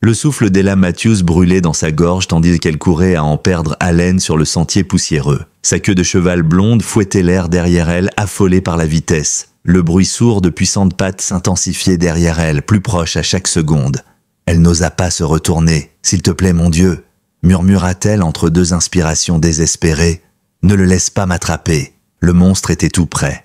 Le souffle d'Ella Matthews brûlait dans sa gorge tandis qu'elle courait à en perdre haleine sur le sentier poussiéreux. Sa queue de cheval blonde fouettait l'air derrière elle, affolée par la vitesse. Le bruit sourd de puissantes pattes s'intensifiait derrière elle, plus proche à chaque seconde. Elle n'osa pas se retourner. « S'il te plaît, mon Dieu !» murmura-t-elle entre deux inspirations désespérées. « Ne le laisse pas m'attraper. » Le monstre était tout près.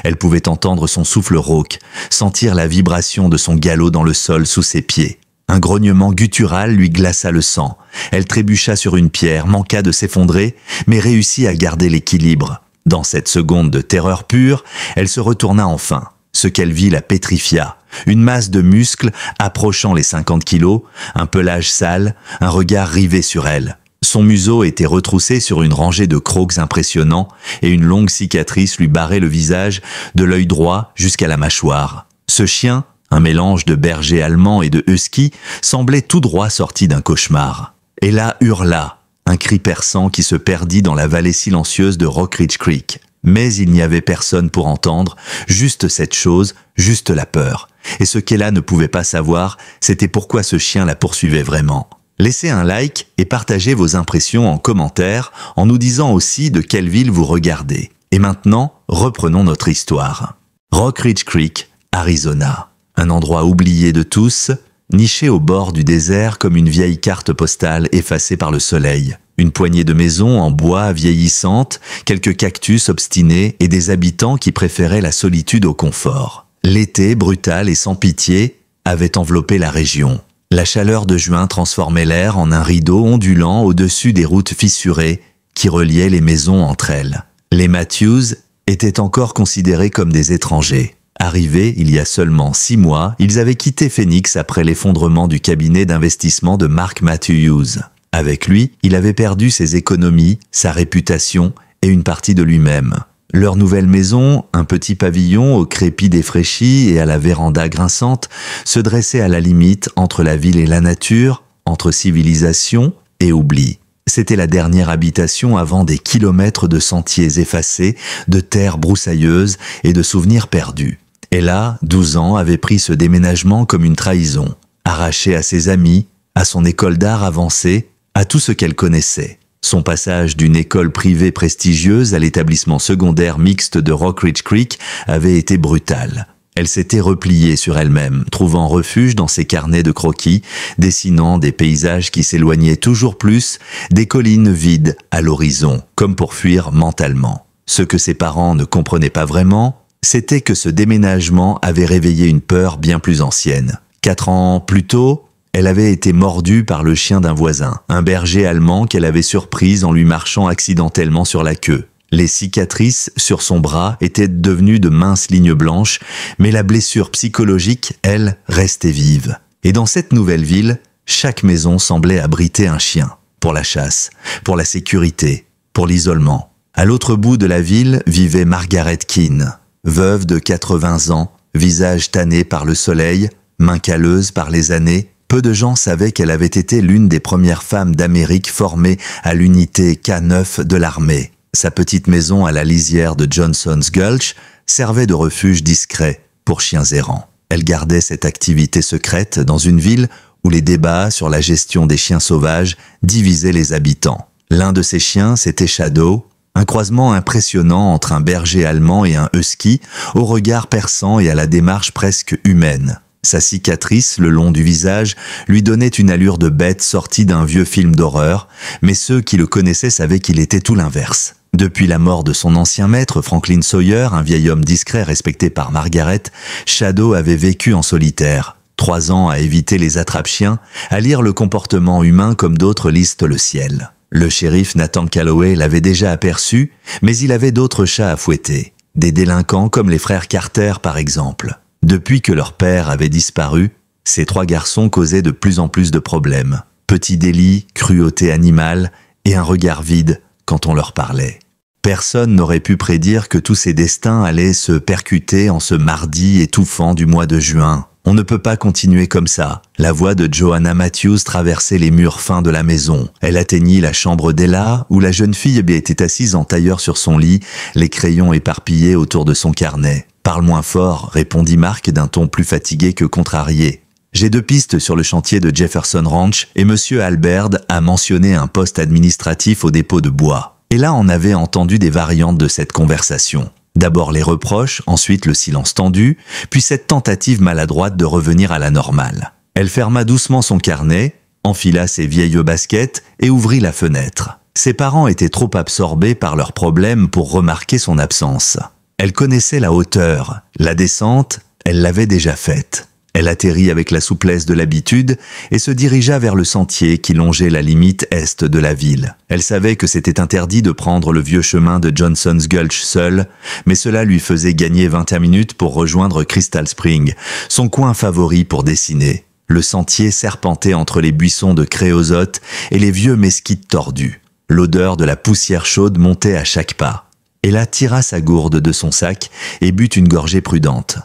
Elle pouvait entendre son souffle rauque, sentir la vibration de son galop dans le sol sous ses pieds. Un grognement guttural lui glaça le sang. Elle trébucha sur une pierre, manqua de s'effondrer, mais réussit à garder l'équilibre. Dans cette seconde de terreur pure, elle se retourna enfin. Ce qu'elle vit la pétrifia. Une masse de muscles approchant les 50 kilos, un pelage sale, un regard rivé sur elle. Son museau était retroussé sur une rangée de crocs impressionnants et une longue cicatrice lui barrait le visage de l'œil droit jusqu'à la mâchoire. Ce chien, un mélange de berger allemand et de husky, semblait tout droit sorti d'un cauchemar. Ella hurla, un cri perçant qui se perdit dans la vallée silencieuse de Rock Ridge Creek. Mais il n'y avait personne pour entendre, juste cette chose, juste la peur. Et ce qu'Ella ne pouvait pas savoir, c'était pourquoi ce chien la poursuivait vraiment. Laissez un like et partagez vos impressions en commentaire en nous disant aussi de quelle ville vous regardez. Et maintenant, reprenons notre histoire. Rock Ridge Creek, Arizona. Un endroit oublié de tous, niché au bord du désert comme une vieille carte postale effacée par le soleil. Une poignée de maisons en bois vieillissantes, quelques cactus obstinés et des habitants qui préféraient la solitude au confort. L'été, brutal et sans pitié, avait enveloppé la région. La chaleur de juin transformait l'air en un rideau ondulant au-dessus des routes fissurées qui reliaient les maisons entre elles. Les Matthews étaient encore considérés comme des étrangers. Arrivés il y a seulement 6 mois, ils avaient quitté Phoenix après l'effondrement du cabinet d'investissement de Mark Matthews. Avec lui, il avait perdu ses économies, sa réputation et une partie de lui-même. Leur nouvelle maison, un petit pavillon au crépi défraîchi et à la véranda grinçante, se dressait à la limite entre la ville et la nature, entre civilisation et oubli. C'était la dernière habitation avant des kilomètres de sentiers effacés, de terres broussailleuses et de souvenirs perdus. Ella, 12 ans, avait pris ce déménagement comme une trahison, arrachée à ses amis, à son école d'art avancée, à tout ce qu'elle connaissait. Son passage d'une école privée prestigieuse à l'établissement secondaire mixte de Rock Ridge Creek avait été brutal. Elle s'était repliée sur elle-même, trouvant refuge dans ses carnets de croquis, dessinant des paysages qui s'éloignaient toujours plus, des collines vides à l'horizon, comme pour fuir mentalement. Ce que ses parents ne comprenaient pas vraiment, c'était que ce déménagement avait réveillé une peur bien plus ancienne. 4 ans plus tôt, elle avait été mordue par le chien d'un voisin, un berger allemand qu'elle avait surprise en lui marchant accidentellement sur la queue. Les cicatrices sur son bras étaient devenues de minces lignes blanches, mais la blessure psychologique, elle, restait vive. Et dans cette nouvelle ville, chaque maison semblait abriter un chien. Pour la chasse, pour la sécurité, pour l'isolement. À l'autre bout de la ville vivait Margaret Keane, veuve de 80 ans, visage tanné par le soleil, main calleuse par les années. Peu de gens savaient qu'elle avait été l'une des premières femmes d'Amérique formées à l'unité K9 de l'armée. Sa petite maison à la lisière de Johnson's Gulch servait de refuge discret pour chiens errants. Elle gardait cette activité secrète dans une ville où les débats sur la gestion des chiens sauvages divisaient les habitants. L'un de ces chiens, c'était Shadow, un croisement impressionnant entre un berger allemand et un husky, au regard perçant et à la démarche presque humaine. Sa cicatrice, le long du visage, lui donnait une allure de bête sortie d'un vieux film d'horreur, mais ceux qui le connaissaient savaient qu'il était tout l'inverse. Depuis la mort de son ancien maître, Franklin Sawyer, un vieil homme discret respecté par Margaret, Shadow avait vécu en solitaire. 3 ans à éviter les attrape-chiens, à lire le comportement humain comme d'autres lisent le ciel. Le shérif Nathan Calloway l'avait déjà aperçu, mais il avait d'autres chats à fouetter. Des délinquants comme les frères Carter par exemple. Depuis que leur père avait disparu, ces 3 garçons causaient de plus en plus de problèmes. Petits délits, cruauté animale et un regard vide quand on leur parlait. Personne n'aurait pu prédire que tous ces destins allaient se percuter en ce mardi étouffant du mois de juin. On ne peut pas continuer comme ça. La voix de Joanna Matthews traversait les murs fins de la maison. Elle atteignit la chambre d'Ella, où la jeune fille était assise en tailleur sur son lit, les crayons éparpillés autour de son carnet. « Parle moins fort », répondit Mark d'un ton plus fatigué que contrarié. J'ai 2 pistes sur le chantier de Jefferson Ranch et Monsieur Albert a mentionné un poste administratif au dépôt de bois. Et là, on avait entendu des variantes de cette conversation. D'abord les reproches, ensuite le silence tendu, puis cette tentative maladroite de revenir à la normale. Elle ferma doucement son carnet, enfila ses vieilles baskets et ouvrit la fenêtre. Ses parents étaient trop absorbés par leurs problèmes pour remarquer son absence. Elle connaissait la hauteur, la descente, elle l'avait déjà faite. Elle atterrit avec la souplesse de l'habitude et se dirigea vers le sentier qui longeait la limite est de la ville. Elle savait que c'était interdit de prendre le vieux chemin de Johnson's Gulch seule, mais cela lui faisait gagner 21 minutes pour rejoindre Crystal Spring, son coin favori pour dessiner. Le sentier serpentait entre les buissons de créosote et les vieux mesquites tordus. L'odeur de la poussière chaude montait à chaque pas. Ella tira sa gourde de son sac et but une gorgée prudente.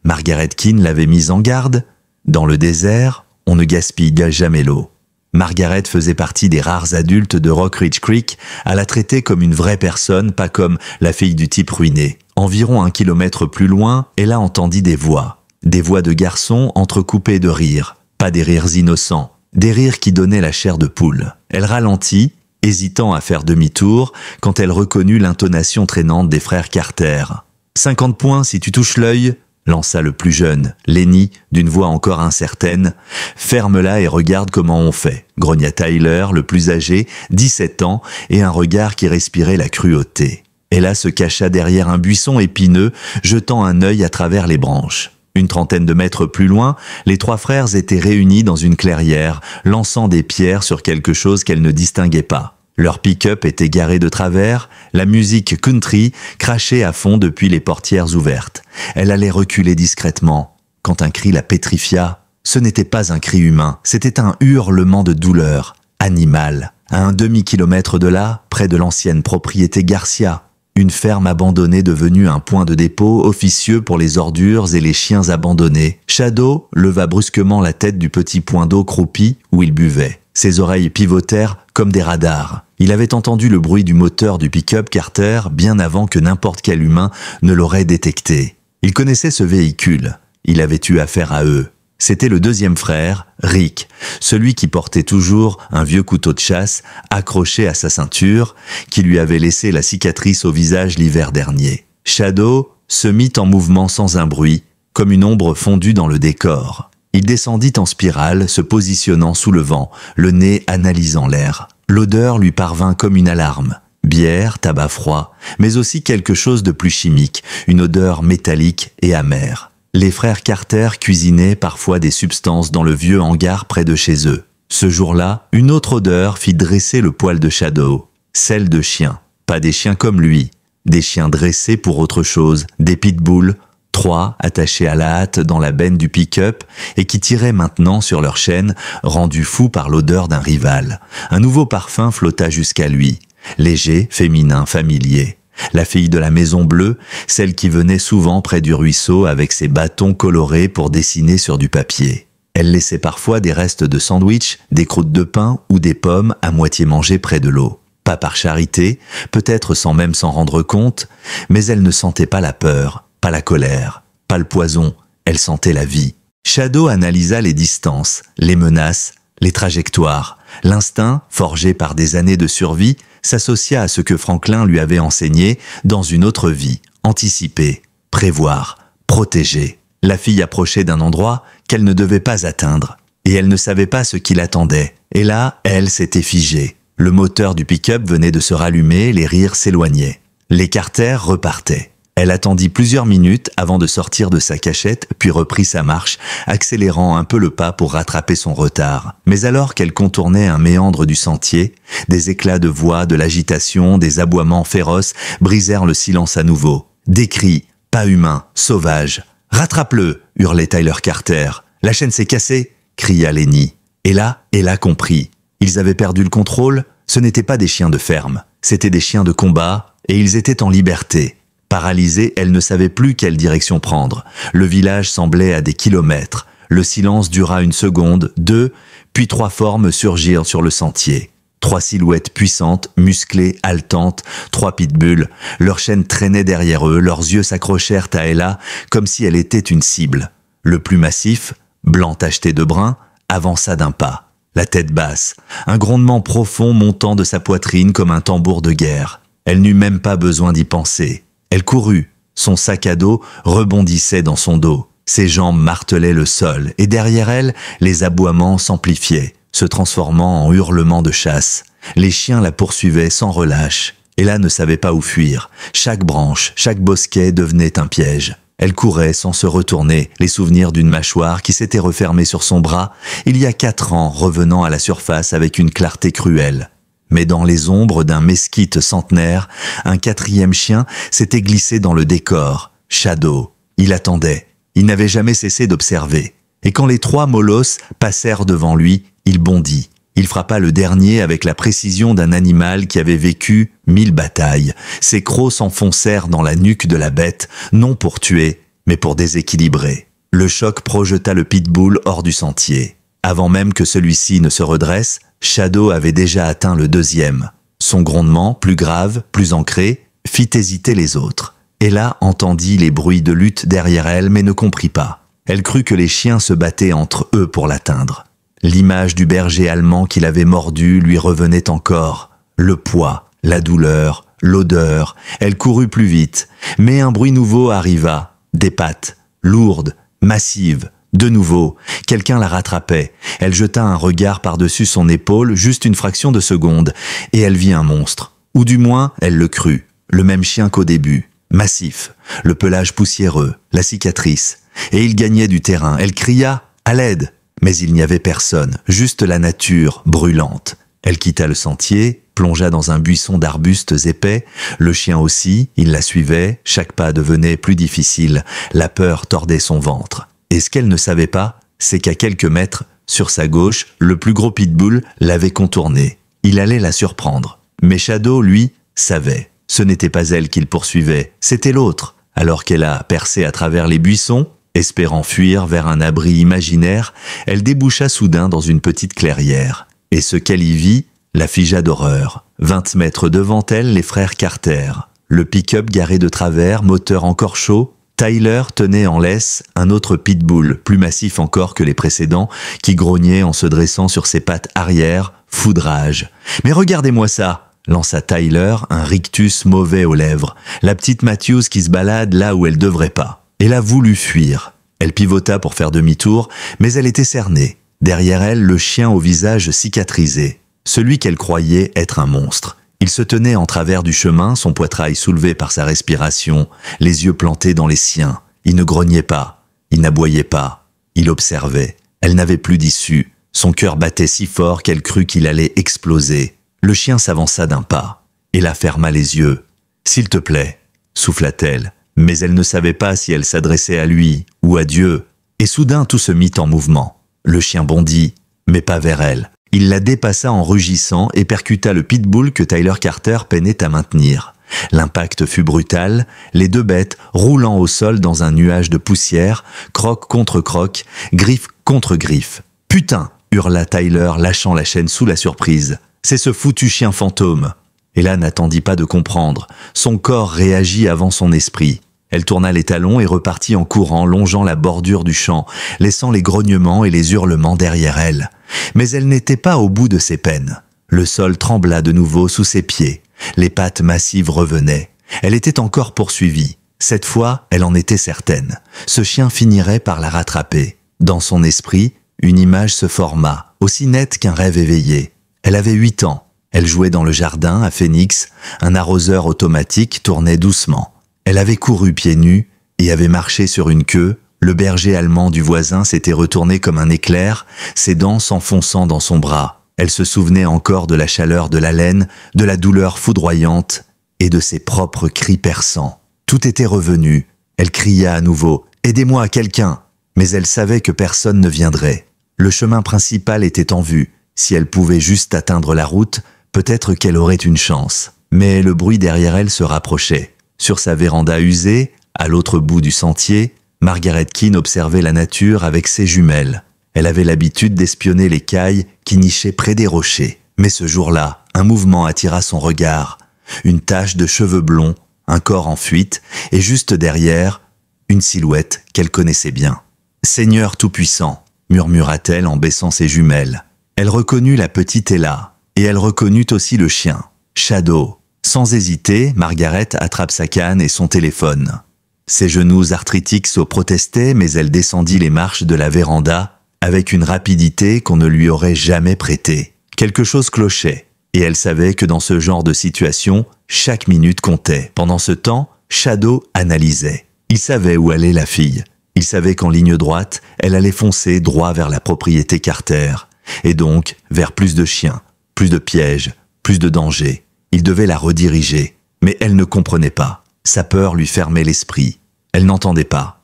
Margaret Keane l'avait mise en garde. Dans le désert, on ne gaspille jamais l'eau. Margaret faisait partie des rares adultes de Rock Ridge Creek à la traiter comme une vraie personne, pas comme la fille du type ruiné. Environ 1 kilomètre plus loin, Ella entendit des voix. Des voix de garçons entrecoupées de rires. Pas des rires innocents, des rires qui donnaient la chair de poule. Elle ralentit, hésitant à faire demi-tour, quand elle reconnut l'intonation traînante des frères Carter. « 50 points si tu touches l'œil », lança le plus jeune, Lenny, d'une voix encore incertaine. « Ferme-la et regarde comment on fait », grogna Tyler, le plus âgé, 17 ans, et un regard qui respirait la cruauté. Ella se cacha derrière un buisson épineux, jetant un œil à travers les branches. Une trentaine de mètres plus loin, les 3 frères étaient réunis dans une clairière, lançant des pierres sur quelque chose qu'elles ne distinguaient pas. Leur pick-up était garé de travers, la musique country crachait à fond depuis les portières ouvertes. Elle allait reculer discrètement, quand un cri la pétrifia. Ce n'était pas un cri humain, c'était un hurlement de douleur, animal. À un demi-kilomètre de là, près de l'ancienne propriété Garcia, une ferme abandonnée devenue un point de dépôt officieux pour les ordures et les chiens abandonnés. Shadow leva brusquement la tête du petit point d'eau croupi où il buvait. Ses oreilles pivotèrent comme des radars. Il avait entendu le bruit du moteur du pick-up Carter bien avant que n'importe quel humain ne l'aurait détecté. Il connaissait ce véhicule. Il avait eu affaire à eux. C'était le 2e frère, Rick, celui qui portait toujours un vieux couteau de chasse accroché à sa ceinture, qui lui avait laissé la cicatrice au visage l'hiver dernier. Shadow se mit en mouvement sans un bruit, comme une ombre fondue dans le décor. Il descendit en spirale, se positionnant sous le vent, le nez analysant l'air. L'odeur lui parvint comme une alarme. Bière, tabac froid, mais aussi quelque chose de plus chimique, une odeur métallique et amère. Les frères Carter cuisinaient parfois des substances dans le vieux hangar près de chez eux. Ce jour-là, une autre odeur fit dresser le poil de Shadow, celle de chiens. Pas des chiens comme lui, des chiens dressés pour autre chose, des pitbulls, 3 attachés à la hâte dans la benne du pick-up et qui tiraient maintenant sur leur chaîne, rendus fous par l'odeur d'un rival. Un nouveau parfum flotta jusqu'à lui, léger, féminin, familier. La fille de la Maison Bleue, celle qui venait souvent près du ruisseau avec ses bâtons colorés pour dessiner sur du papier. Elle laissait parfois des restes de sandwich, des croûtes de pain ou des pommes à moitié mangées près de l'eau. Pas par charité, peut-être sans même s'en rendre compte, mais elle ne sentait pas la peur, pas la colère, pas le poison, elle sentait la vie. Shadow analysa les distances, les menaces, les trajectoires. L'instinct, forgé par des années de survie, s'associa à ce que Franklin lui avait enseigné dans une autre vie, anticiper, prévoir, protéger. La fille approchait d'un endroit qu'elle ne devait pas atteindre, et elle ne savait pas ce qui l'attendait. Et là, elle s'était figée. Le moteur du pick-up venait de se rallumer, les rires s'éloignaient. Les Carter repartaient. Elle attendit plusieurs minutes avant de sortir de sa cachette, puis reprit sa marche, accélérant un peu le pas pour rattraper son retard. Mais alors qu'elle contournait un méandre du sentier, des éclats de voix, de l'agitation, des aboiements féroces brisèrent le silence à nouveau. Des cris, pas humains, sauvages. « Rattrape-le !» hurlait Tyler Carter. « La chaîne s'est cassée !» cria Lenny. Et là, Ella comprit. Ils avaient perdu le contrôle, ce n'étaient pas des chiens de ferme, c'étaient des chiens de combat, et ils étaient en liberté. Paralysée, elle ne savait plus quelle direction prendre. Le village semblait à des kilomètres. Le silence dura 1 seconde, 2, puis 3 formes surgirent sur le sentier. 3 silhouettes puissantes, musclées, haletantes, 3 pitbulls. Leurs chaînes traînaient derrière eux, leurs yeux s'accrochèrent à Ella comme si elle était une cible. Le plus massif, blanc tacheté de brun, avança d'un pas, la tête basse, un grondement profond montant de sa poitrine comme un tambour de guerre. Elle n'eut même pas besoin d'y penser. Elle courut, son sac à dos rebondissait dans son dos. Ses jambes martelaient le sol, et derrière elle, les aboiements s'amplifiaient, se transformant en hurlements de chasse. Les chiens la poursuivaient sans relâche. Ella ne savait pas où fuir. Chaque branche, chaque bosquet devenait un piège. Elle courait sans se retourner, les souvenirs d'une mâchoire qui s'était refermée sur son bras il y a 4 ans revenant à la surface avec une clarté cruelle. Mais dans les ombres d'un mesquite centenaire, un 4e chien s'était glissé dans le décor. Shadow. Il attendait. Il n'avait jamais cessé d'observer. Et quand les 3 molosses passèrent devant lui, il bondit. Il frappa le dernier avec la précision d'un animal qui avait vécu 1000 batailles. Ses crocs s'enfoncèrent dans la nuque de la bête, non pour tuer, mais pour déséquilibrer. Le choc projeta le pitbull hors du sentier. Avant même que celui-ci ne se redresse, Shadow avait déjà atteint le 2e. Son grondement, plus grave, plus ancré, fit hésiter les autres. Ella entendit les bruits de lutte derrière elle, mais ne comprit pas. Elle crut que les chiens se battaient entre eux pour l'atteindre. L'image du berger allemand qui l'avait mordu lui revenait encore. Le poids, la douleur, l'odeur. Elle courut plus vite. Mais un bruit nouveau arriva. Des pattes, lourdes, massives. De nouveau, quelqu'un la rattrapait. Elle jeta un regard par-dessus son épaule, juste une fraction de seconde, et elle vit un monstre. Ou du moins, elle le crut. Le même chien qu'au début. Massif, le pelage poussiéreux, la cicatrice. Et il gagnait du terrain. Elle cria « À l'aide !» Mais il n'y avait personne, juste la nature, brûlante. Elle quitta le sentier, plongea dans un buisson d'arbustes épais. Le chien aussi, il la suivait, chaque pas devenait plus difficile. La peur tordait son ventre. Et ce qu'elle ne savait pas, c'est qu'à quelques mètres, sur sa gauche, le plus gros pitbull l'avait contournée. Il allait la surprendre. Mais Shadow, lui, savait. Ce n'était pas elle qu'il poursuivait, c'était l'autre. Alors qu'elle a percé à travers les buissons, espérant fuir vers un abri imaginaire, elle déboucha soudain dans une petite clairière. Et ce qu'elle y vit la figea d'horreur. 20 mètres devant elle, les frères Carter. Le pick-up garé de travers, moteur encore chaud. Tyler tenait en laisse un autre pitbull, plus massif encore que les précédents, qui grognait en se dressant sur ses pattes arrière, fou de rage. « Mais regardez-moi ça !» lança Tyler, un rictus mauvais aux lèvres. La petite Matthews qui se balade là où elle devrait pas. Elle a voulu fuir. Elle pivota pour faire demi-tour, mais elle était cernée. Derrière elle, le chien au visage cicatrisé. Celui qu'elle croyait être un monstre. Il se tenait en travers du chemin, son poitrail soulevé par sa respiration, les yeux plantés dans les siens. Il ne grognait pas, il n'aboyait pas. Il observait. Elle n'avait plus d'issue. Son cœur battait si fort qu'elle crut qu'il allait exploser. Le chien s'avança d'un pas. Et la ferma les yeux. « S'il te plaît », souffla-t-elle. Mais elle ne savait pas si elle s'adressait à lui ou à Dieu. Et soudain tout se mit en mouvement. Le chien bondit, mais pas vers elle. Il la dépassa en rugissant et percuta le pitbull que Tyler Carter peinait à maintenir. L'impact fut brutal, les 2 bêtes, roulant au sol dans un nuage de poussière, croc contre croc, griffe contre griffe. « Putain !» hurla Tyler, lâchant la chaîne sous la surprise. « C'est ce foutu chien fantôme !» Ella n'attendit pas de comprendre. Son corps réagit avant son esprit. Elle tourna les talons et repartit en courant, longeant la bordure du champ, laissant les grognements et les hurlements derrière elle. Mais elle n'était pas au bout de ses peines. Le sol trembla de nouveau sous ses pieds. Les pattes massives revenaient. Elle était encore poursuivie. Cette fois, elle en était certaine. Ce chien finirait par la rattraper. Dans son esprit, une image se forma, aussi nette qu'un rêve éveillé. Elle avait 8 ans. Elle jouait dans le jardin, à Phoenix. Un arroseur automatique tournait doucement. Elle avait couru pieds nus et avait marché sur une queue. Le berger allemand du voisin s'était retourné comme un éclair, ses dents s'enfonçant dans son bras. Elle se souvenait encore de la chaleur de la laine, de la douleur foudroyante et de ses propres cris perçants. Tout était revenu. Elle cria à nouveau « Aidez-moi, quelqu'un !» Mais elle savait que personne ne viendrait. Le chemin principal était en vue. Si elle pouvait juste atteindre la route, peut-être qu'elle aurait une chance. Mais le bruit derrière elle se rapprochait. Sur sa véranda usée, à l'autre bout du sentier, Margaret Keane observait la nature avec ses jumelles. Elle avait l'habitude d'espionner les cailles qui nichaient près des rochers. Mais ce jour-là, un mouvement attira son regard. Une tache de cheveux blonds, un corps en fuite, et juste derrière, une silhouette qu'elle connaissait bien. « Seigneur Tout-Puissant !» murmura-t-elle en baissant ses jumelles. Elle reconnut la petite Ella, et elle reconnut aussi le chien, Shadow. Sans hésiter, Margaret attrape sa canne et son téléphone. Ses genoux arthritiques protestaient, mais elle descendit les marches de la véranda avec une rapidité qu'on ne lui aurait jamais prêtée. Quelque chose clochait, et elle savait que dans ce genre de situation, chaque minute comptait. Pendant ce temps, Shadow analysait. Il savait où allait la fille. Il savait qu'en ligne droite, elle allait foncer droit vers la propriété Carter, et donc vers plus de chiens, plus de pièges, plus de dangers. Il devait la rediriger, mais elle ne comprenait pas. Sa peur lui fermait l'esprit. Elle n'entendait pas,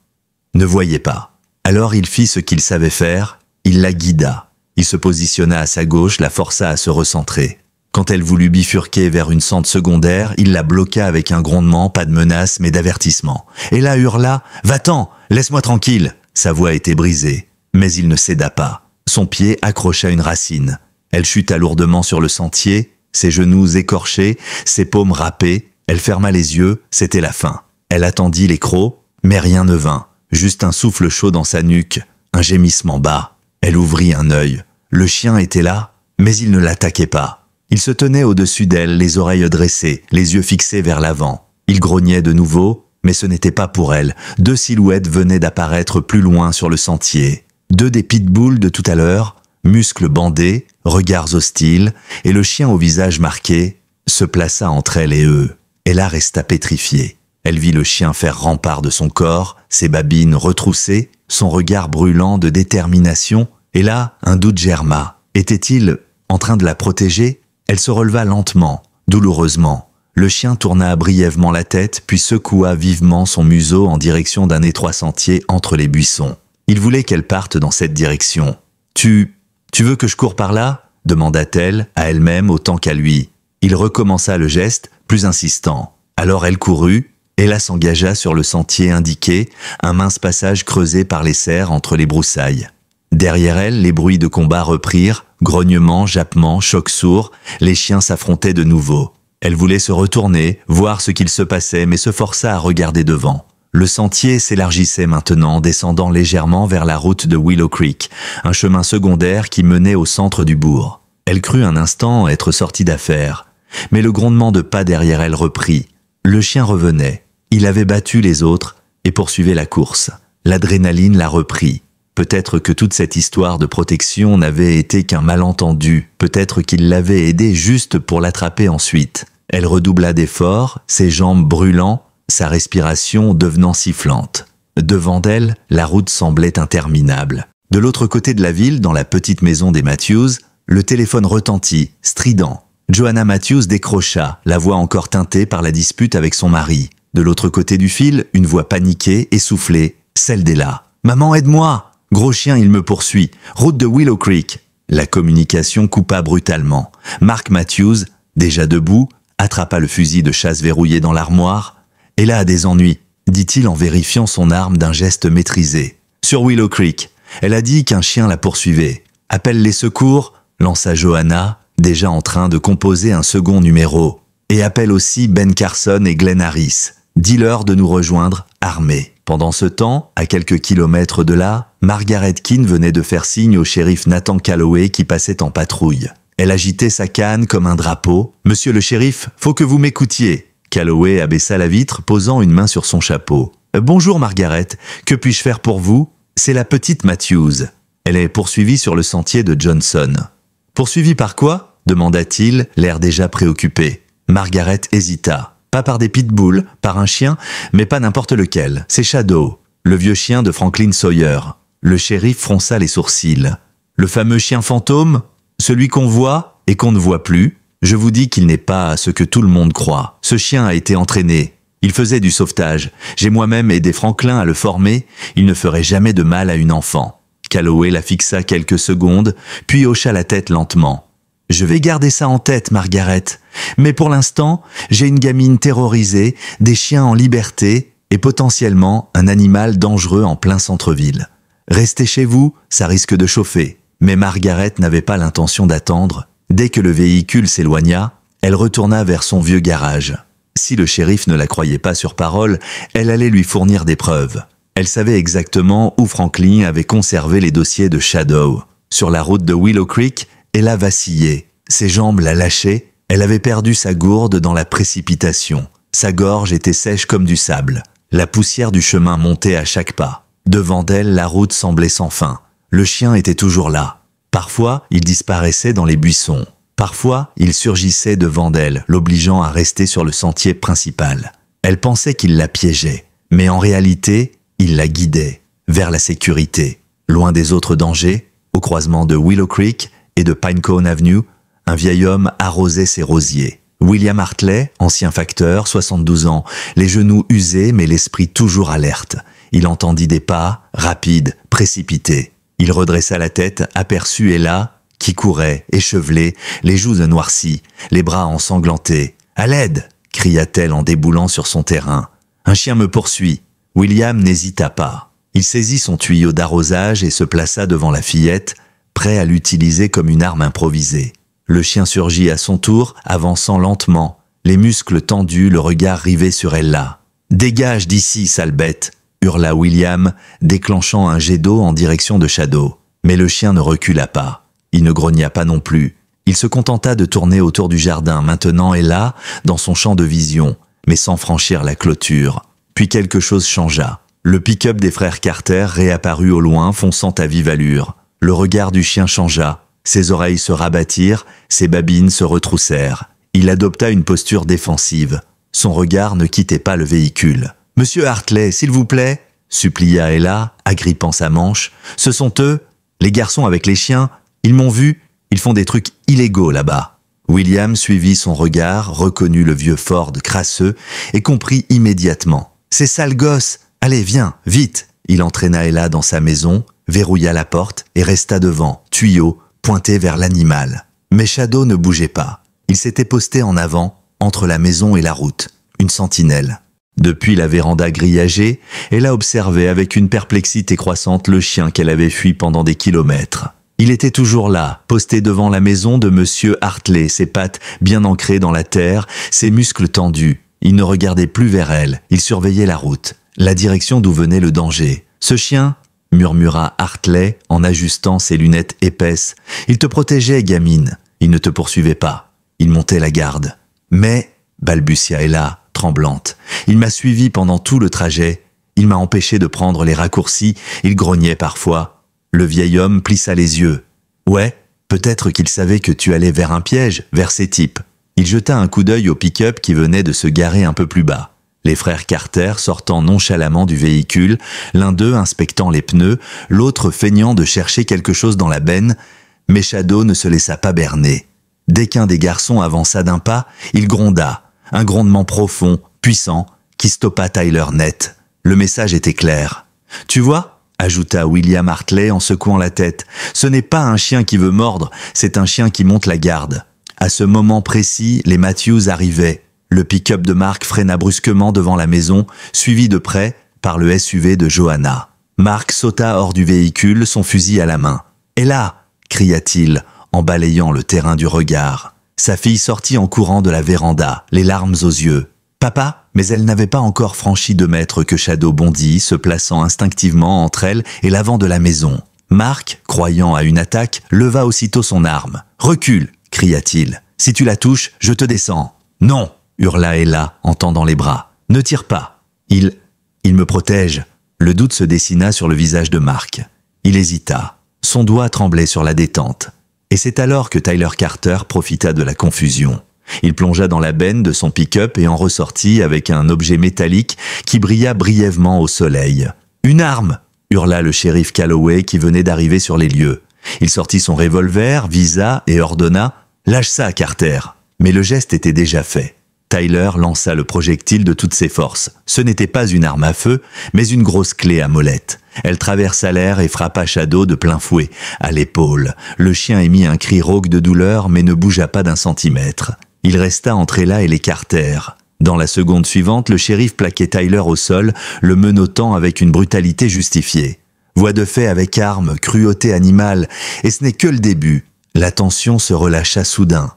ne voyait pas. Alors il fit ce qu'il savait faire, il la guida. Il se positionna à sa gauche, la força à se recentrer. Quand elle voulut bifurquer vers une sente secondaire, il la bloqua avec un grondement, pas de menace, mais d'avertissement. Et là hurla « Va-t'en, laisse-moi tranquille !» Sa voix était brisée, mais il ne céda pas. Son pied accrocha une racine. Elle chuta lourdement sur le sentier, ses genoux écorchés, ses paumes râpées. Elle ferma les yeux, c'était la fin. Elle attendit les crocs, mais rien ne vint. Juste un souffle chaud dans sa nuque, un gémissement bas. Elle ouvrit un œil. Le chien était là, mais il ne l'attaquait pas. Il se tenait au-dessus d'elle, les oreilles dressées, les yeux fixés vers l'avant. Il grognait de nouveau, mais ce n'était pas pour elle. Deux silhouettes venaient d'apparaître plus loin sur le sentier. Deux des pitbulls de tout à l'heure, muscles bandés, regards hostiles, et le chien au visage marqué se plaça entre elle et eux. Ella resta pétrifiée. Elle vit le chien faire rempart de son corps, ses babines retroussées, son regard brûlant de détermination. Et là, un doute germa. Était-il en train de la protéger? Elle se releva lentement, douloureusement. Le chien tourna brièvement la tête, puis secoua vivement son museau en direction d'un étroit sentier entre les buissons. Il voulait qu'elle parte dans cette direction. « Tu veux que je cours par là ?» demanda-t-elle à elle-même autant qu'à lui. Il recommença le geste, plus insistant. Alors elle courut. Ella s'engagea sur le sentier indiqué, un mince passage creusé par les serres entre les broussailles. Derrière elle, les bruits de combat reprirent, grognements, jappements, chocs sourds, les chiens s'affrontaient de nouveau. Elle voulait se retourner, voir ce qu'il se passait, mais se força à regarder devant. Le sentier s'élargissait maintenant, descendant légèrement vers la route de Willow Creek, un chemin secondaire qui menait au centre du bourg. Elle crut un instant être sortie d'affaire, mais le grondement de pas derrière elle reprit. Le chien revenait. Il avait battu les autres et poursuivait la course. L'adrénaline la reprit. Peut-être que toute cette histoire de protection n'avait été qu'un malentendu. Peut-être qu'il l'avait aidée juste pour l'attraper ensuite. Elle redoubla d'efforts, ses jambes brûlant, sa respiration devenant sifflante. Devant elle, la route semblait interminable. De l'autre côté de la ville, dans la petite maison des Matthews, le téléphone retentit, strident. Joanna Matthews décrocha, la voix encore teintée par la dispute avec son mari. De l'autre côté du fil, une voix paniquée, essoufflée, celle d'Ella. « Maman, aide-moi ! Gros chien, il me poursuit. Route de Willow Creek. » La communication coupa brutalement. Mark Matthews, déjà debout, attrapa le fusil de chasse verrouillé dans l'armoire. « Ella a des ennuis, » dit-il en vérifiant son arme d'un geste maîtrisé. « Sur Willow Creek. Elle a dit qu'un chien la poursuivait. Appelle les secours, » lança Joanna, déjà en train de composer un second numéro. Et appelle aussi Ben Carson et Glenn Harris. Dis-leur de nous rejoindre, armés. Pendant ce temps, à quelques kilomètres de là, Margaret Keane venait de faire signe au shérif Nathan Calloway qui passait en patrouille. Elle agitait sa canne comme un drapeau. « Monsieur le shérif, faut que vous m'écoutiez. » Calloway abaissa la vitre, posant une main sur son chapeau. « Bonjour Margaret, que puis-je faire pour vous ? C'est la petite Matthews. » Elle est poursuivie sur le sentier de Johnson. « Poursuivie par quoi ?» demanda-t-il, l'air déjà préoccupé. Margaret hésita. Pas par des pitbulls, par un chien, mais pas n'importe lequel. C'est Shadow, le vieux chien de Franklin Sawyer. Le shérif fronça les sourcils. Le fameux chien fantôme ? Celui qu'on voit et qu'on ne voit plus ? Je vous dis qu'il n'est pas ce que tout le monde croit. Ce chien a été entraîné. Il faisait du sauvetage. J'ai moi-même aidé Franklin à le former. Il ne ferait jamais de mal à une enfant. Calloway la fixa quelques secondes, puis hocha la tête lentement. Je vais garder ça en tête, Margaret. Mais pour l'instant, j'ai une gamine terrorisée, des chiens en liberté et potentiellement un animal dangereux en plein centre-ville. Restez chez vous, ça risque de chauffer. Mais Margaret n'avait pas l'intention d'attendre. Dès que le véhicule s'éloigna, elle retourna vers son vieux garage. Si le shérif ne la croyait pas sur parole, elle allait lui fournir des preuves. Elle savait exactement où Franklin avait conservé les dossiers de Shadow. Sur la route de Willow Creek, elle a vacillé. Ses jambes la lâchaient. Elle avait perdu sa gourde dans la précipitation. Sa gorge était sèche comme du sable. La poussière du chemin montait à chaque pas. Devant elle, la route semblait sans fin. Le chien était toujours là. Parfois, il disparaissait dans les buissons. Parfois, il surgissait devant elle, l'obligeant à rester sur le sentier principal. Elle pensait qu'il la piégeait. Mais en réalité, il la guidait vers la sécurité. Loin des autres dangers, au croisement de Willow Creek et de Pinecone Avenue, un vieil homme arrosait ses rosiers. William Hartley, ancien facteur, 72 ans, les genoux usés mais l'esprit toujours alerte. Il entendit des pas, rapides, précipités. Il redressa la tête, aperçut Ella, qui courait, échevelée, les joues noircies, les bras ensanglantés. « À l'aide !» cria-t-elle en déboulant sur son terrain. « Un chien me poursuit !» William n'hésita pas. Il saisit son tuyau d'arrosage et se plaça devant la fillette, prêt à l'utiliser comme une arme improvisée. Le chien surgit à son tour, avançant lentement, les muscles tendus, le regard rivé sur Ella. « Dégage d'ici, sale bête !» hurla William, déclenchant un jet d'eau en direction de Shadow. Mais le chien ne recula pas. Il ne grogna pas non plus. Il se contenta de tourner autour du jardin, maintenant Ella, dans son champ de vision, mais sans franchir la clôture. Puis quelque chose changea. Le pick-up des frères Carter réapparut au loin, fonçant à vive allure. Le regard du chien changea. Ses oreilles se rabattirent, ses babines se retroussèrent. Il adopta une posture défensive. Son regard ne quittait pas le véhicule. « Monsieur Hartley, s'il vous plaît !» supplia Ella, agrippant sa manche. « Ce sont eux, les garçons avec les chiens. Ils m'ont vu, ils font des trucs illégaux là-bas. » William suivit son regard, reconnut le vieux Ford crasseux et comprit immédiatement. « Ces sales gosses! Allez, viens, vite !» Il entraîna Ella dans sa maison, verrouilla la porte et resta devant, tuyau, pointé vers l'animal. Mais Shadow ne bougeait pas. Il s'était posté en avant, entre la maison et la route, une sentinelle. Depuis la véranda grillagée, elle a observé avec une perplexité croissante le chien qu'elle avait fui pendant des kilomètres. Il était toujours là, posté devant la maison de Monsieur Hartley, ses pattes bien ancrées dans la terre, ses muscles tendus. Il ne regardait plus vers elle, il surveillait la route, la direction d'où venait le danger. « Ce chien ?» murmura Hartley en ajustant ses lunettes épaisses. « Il te protégeait, gamine. Il ne te poursuivait pas. Il montait la garde. »« Mais, » balbutia Ella, tremblante, « il m'a suivi pendant tout le trajet. Il m'a empêché de prendre les raccourcis. Il grognait parfois. » Le vieil homme plissa les yeux. « Ouais, peut-être qu'il savait que tu allais vers un piège, vers ces types. » Il jeta un coup d'œil au pick-up qui venait de se garer un peu plus bas. Les frères Carter sortant nonchalamment du véhicule, l'un d'eux inspectant les pneus, l'autre feignant de chercher quelque chose dans la benne, mais Shadow ne se laissa pas berner. Dès qu'un des garçons avança d'un pas, il gronda, un grondement profond, puissant, qui stoppa Tyler net. Le message était clair. « Tu vois ?» ajouta William Hartley en secouant la tête. « Ce n'est pas un chien qui veut mordre, c'est un chien qui monte la garde. » À ce moment précis, les Matthews arrivaient. Le pick-up de Mark freina brusquement devant la maison, suivi de près par le SUV de Johanna. Mark sauta hors du véhicule, son fusil à la main. « Et là !» cria-t-il, en balayant le terrain du regard. Sa fille sortit en courant de la véranda, les larmes aux yeux. « Papa ?» Mais elle n'avait pas encore franchi 2 mètres que Shadow bondit, se plaçant instinctivement entre elle et l'avant de la maison. Mark, croyant à une attaque, leva aussitôt son arme. « Recule !» cria-t-il. « Si tu la touches, je te descends. »« Non !» hurla Ella en tendant les bras. « Ne tire pas. Il me protège. » Le doute se dessina sur le visage de Mark. Il hésita. Son doigt tremblait sur la détente. Et c'est alors que Tyler Carter profita de la confusion. Il plongea dans la benne de son pick-up et en ressortit avec un objet métallique qui brilla brièvement au soleil. « Une arme !» hurla le shérif Calloway qui venait d'arriver sur les lieux. Il sortit son revolver, visa et ordonna « Lâche ça, Carter !» Mais le geste était déjà fait. Tyler lança le projectile de toutes ses forces. Ce n'était pas une arme à feu, mais une grosse clé à molette. Elle traversa l'air et frappa Shadow de plein fouet, à l'épaule. Le chien émit un cri rauque de douleur, mais ne bougea pas d'1 centimètre. Il resta entre Ella et les Carter. Dans la seconde suivante, le shérif plaquait Tyler au sol, le menottant avec une brutalité justifiée. Voie de fait avec arme, cruauté animale, et ce n'est que le début. La tension se relâcha soudain.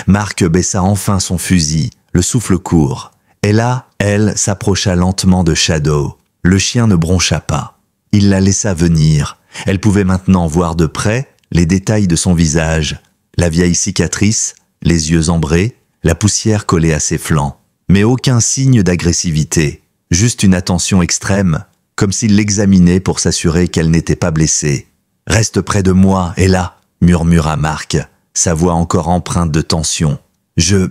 Mark baissa enfin son fusil, le souffle court. Ella, elle, s'approcha lentement de Shadow. Le chien ne broncha pas. Il la laissa venir. Elle pouvait maintenant voir de près les détails de son visage, la vieille cicatrice, les yeux ambrés, la poussière collée à ses flancs. Mais aucun signe d'agressivité, juste une attention extrême, comme s'il l'examinait pour s'assurer qu'elle n'était pas blessée. « Reste près de moi, Ella !» murmura Mark, sa voix encore empreinte de tension. « Je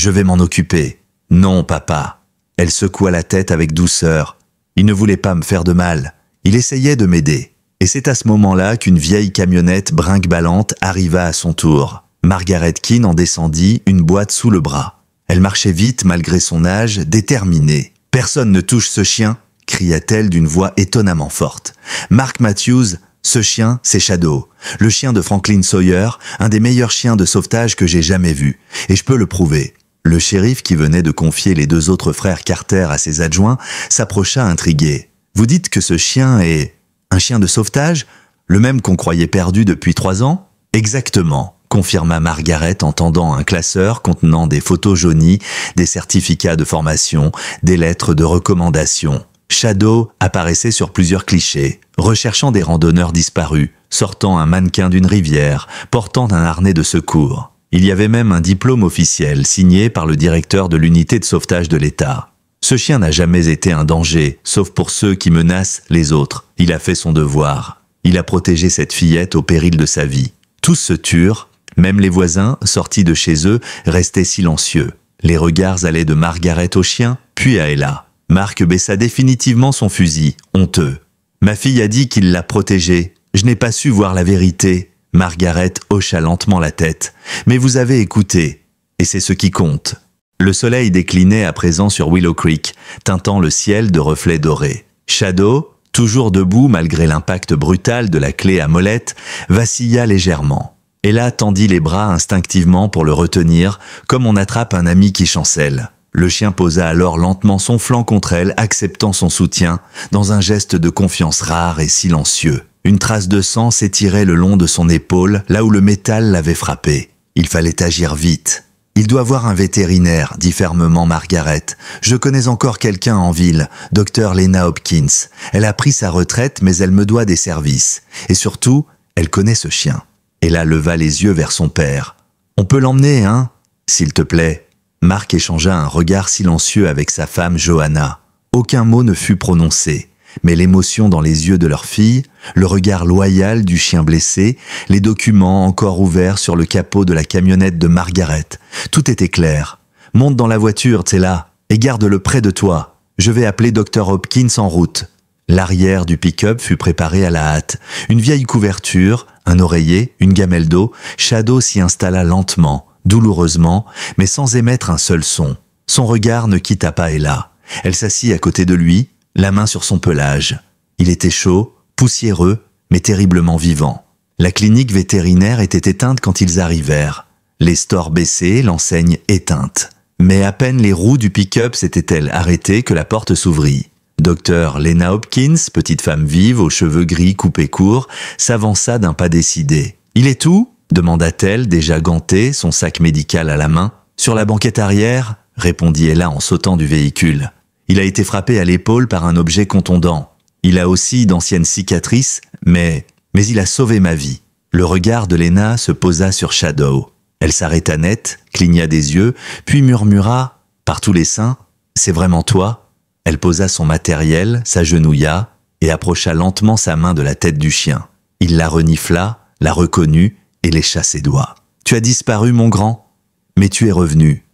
vais m'en occuper. »« Non, papa. » Elle secoua la tête avec douceur. Il ne voulait pas me faire de mal. Il essayait de m'aider. Et c'est à ce moment-là qu'une vieille camionnette brinque-ballante arriva à son tour. Margaret Keane en descendit, une boîte sous le bras. Elle marchait vite malgré son âge, déterminée. « Personne ne touche ce chien !» cria-t-elle d'une voix étonnamment forte. « Mark Matthews, ce chien, c'est Shadow, le chien de Franklin Sawyer, un des meilleurs chiens de sauvetage que j'ai jamais vu. Et je peux le prouver. » Le shérif, qui venait de confier les 2 autres frères Carter à ses adjoints, s'approcha intrigué. « Vous dites que ce chien est un chien de sauvetage, le même qu'on croyait perdu depuis 3 ans ?»« Exactement, » confirma Margaret en tendant un classeur contenant des photos jaunies, des certificats de formation, des lettres de recommandation. Shadow apparaissait sur plusieurs clichés, recherchant des randonneurs disparus, sortant un mannequin d'une rivière, portant un harnais de secours. Il y avait même un diplôme officiel signé par le directeur de l'unité de sauvetage de l'État. Ce chien n'a jamais été un danger, sauf pour ceux qui menacent les autres. Il a fait son devoir. Il a protégé cette fillette au péril de sa vie. Tous se turent, même les voisins, sortis de chez eux, restaient silencieux. Les regards allaient de Margaret au chien, puis à Ella. Mark baissa définitivement son fusil, honteux. « Ma fille a dit qu'il l'a protégée. Je n'ai pas su voir la vérité. » Margaret hocha lentement la tête. « Mais vous avez écouté, et c'est ce qui compte. » Le soleil déclinait à présent sur Willow Creek, teintant le ciel de reflets dorés. Shadow, toujours debout malgré l'impact brutal de la clé à molette, vacilla légèrement. Ella tendit les bras instinctivement pour le retenir, comme on attrape un ami qui chancelle. Le chien posa alors lentement son flanc contre elle, acceptant son soutien, dans un geste de confiance rare et silencieux. Une trace de sang s'étirait le long de son épaule, là où le métal l'avait frappé. Il fallait agir vite. « Il doit voir un vétérinaire », dit fermement Margaret. « Je connais encore quelqu'un en ville, Dr Lena Hopkins. Elle a pris sa retraite, mais elle me doit des services. Et surtout, elle connaît ce chien. » Ella leva les yeux vers son père. « On peut l'emmener, hein, s'il te plaît ?» Mark échangea un regard silencieux avec sa femme Johanna. Aucun mot ne fut prononcé. Mais l'émotion dans les yeux de leur fille, le regard loyal du chien blessé, les documents encore ouverts sur le capot de la camionnette de Margaret, tout était clair. « Monte dans la voiture, Tella, et garde-le près de toi. Je vais appeler Dr Hopkins en route. » L'arrière du pick-up fut préparé à la hâte. Une vieille couverture, un oreiller, une gamelle d'eau, Shadow s'y installa lentement, douloureusement, mais sans émettre un seul son. Son regard ne quitta pas Ella. Elle s'assit à côté de lui, la main sur son pelage. Il était chaud, poussiéreux, mais terriblement vivant. La clinique vétérinaire était éteinte quand ils arrivèrent. Les stores baissés, l'enseigne éteinte. Mais à peine les roues du pick-up s'étaient-elles arrêtées que la porte s'ouvrit. Dr Lena Hopkins, petite femme vive aux cheveux gris coupés courts, s'avança d'un pas décidé. « Il est où ?» demanda-t-elle, déjà gantée, son sac médical à la main. « Sur la banquette arrière ?» répondit Ella en sautant du véhicule. Il a été frappé à l'épaule par un objet contondant. Il a aussi d'anciennes cicatrices, mais il a sauvé ma vie. » Le regard de Lena se posa sur Shadow. Elle s'arrêta net, cligna des yeux, puis murmura « Par tous les saints, c'est vraiment toi ?» Elle posa son matériel, s'agenouilla et approcha lentement sa main de la tête du chien. Il la renifla, la reconnut et lécha ses doigts. « Tu as disparu, mon grand, mais tu es revenu.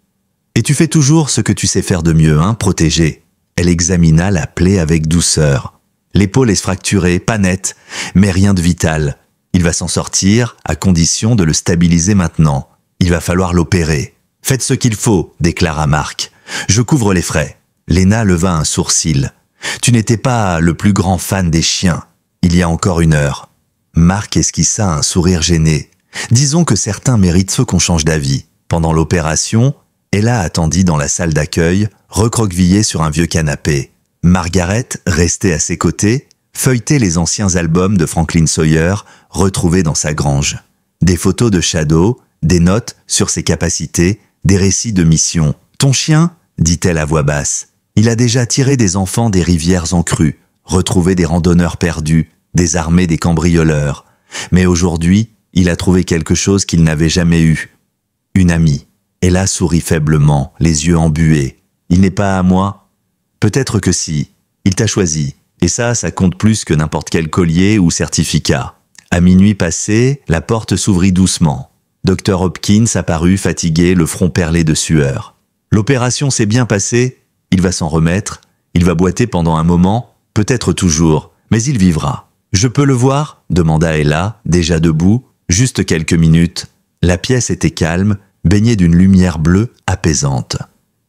Et tu fais toujours ce que tu sais faire de mieux, hein, protéger. » Elle examina la plaie avec douceur. L'épaule est fracturée, pas nette, mais rien de vital. Il va s'en sortir, à condition de le stabiliser maintenant. Il va falloir l'opérer. « Faites ce qu'il faut », déclara Mark. « Je couvre les frais. » Lena leva un sourcil. « Tu n'étais pas le plus grand fan des chiens, il y a encore 1 heure. » Mark esquissa un sourire gêné. « Disons que certains méritent ceux qu'on change d'avis. » Pendant l'opération, Ella attendit dans la salle d'accueil, recroquevillée sur un vieux canapé. Margaret, restée à ses côtés, feuilletait les anciens albums de Franklin Sawyer retrouvés dans sa grange. Des photos de Shadow, des notes sur ses capacités, des récits de mission. « Ton chien ?» dit-elle à voix basse. Il a déjà tiré des enfants des rivières en crue, retrouvé des randonneurs perdus, désarmé des cambrioleurs. Mais aujourd'hui, il a trouvé quelque chose qu'il n'avait jamais eu. Une amie. Ella sourit faiblement, les yeux embués. Il n'est pas à moi? Peut-être que si. Il t'a choisi. Et ça compte plus que n'importe quel collier ou certificat. À minuit passé, la porte s'ouvrit doucement. Dr Hopkins apparut fatigué, le front perlé de sueur. L'opération s'est bien passée. Il va s'en remettre. Il va boiter pendant un moment, peut-être toujours, mais il vivra. Je peux le voir? Demanda Ella, déjà debout. Juste quelques minutes. La pièce était calme, baignée d'une lumière bleue apaisante.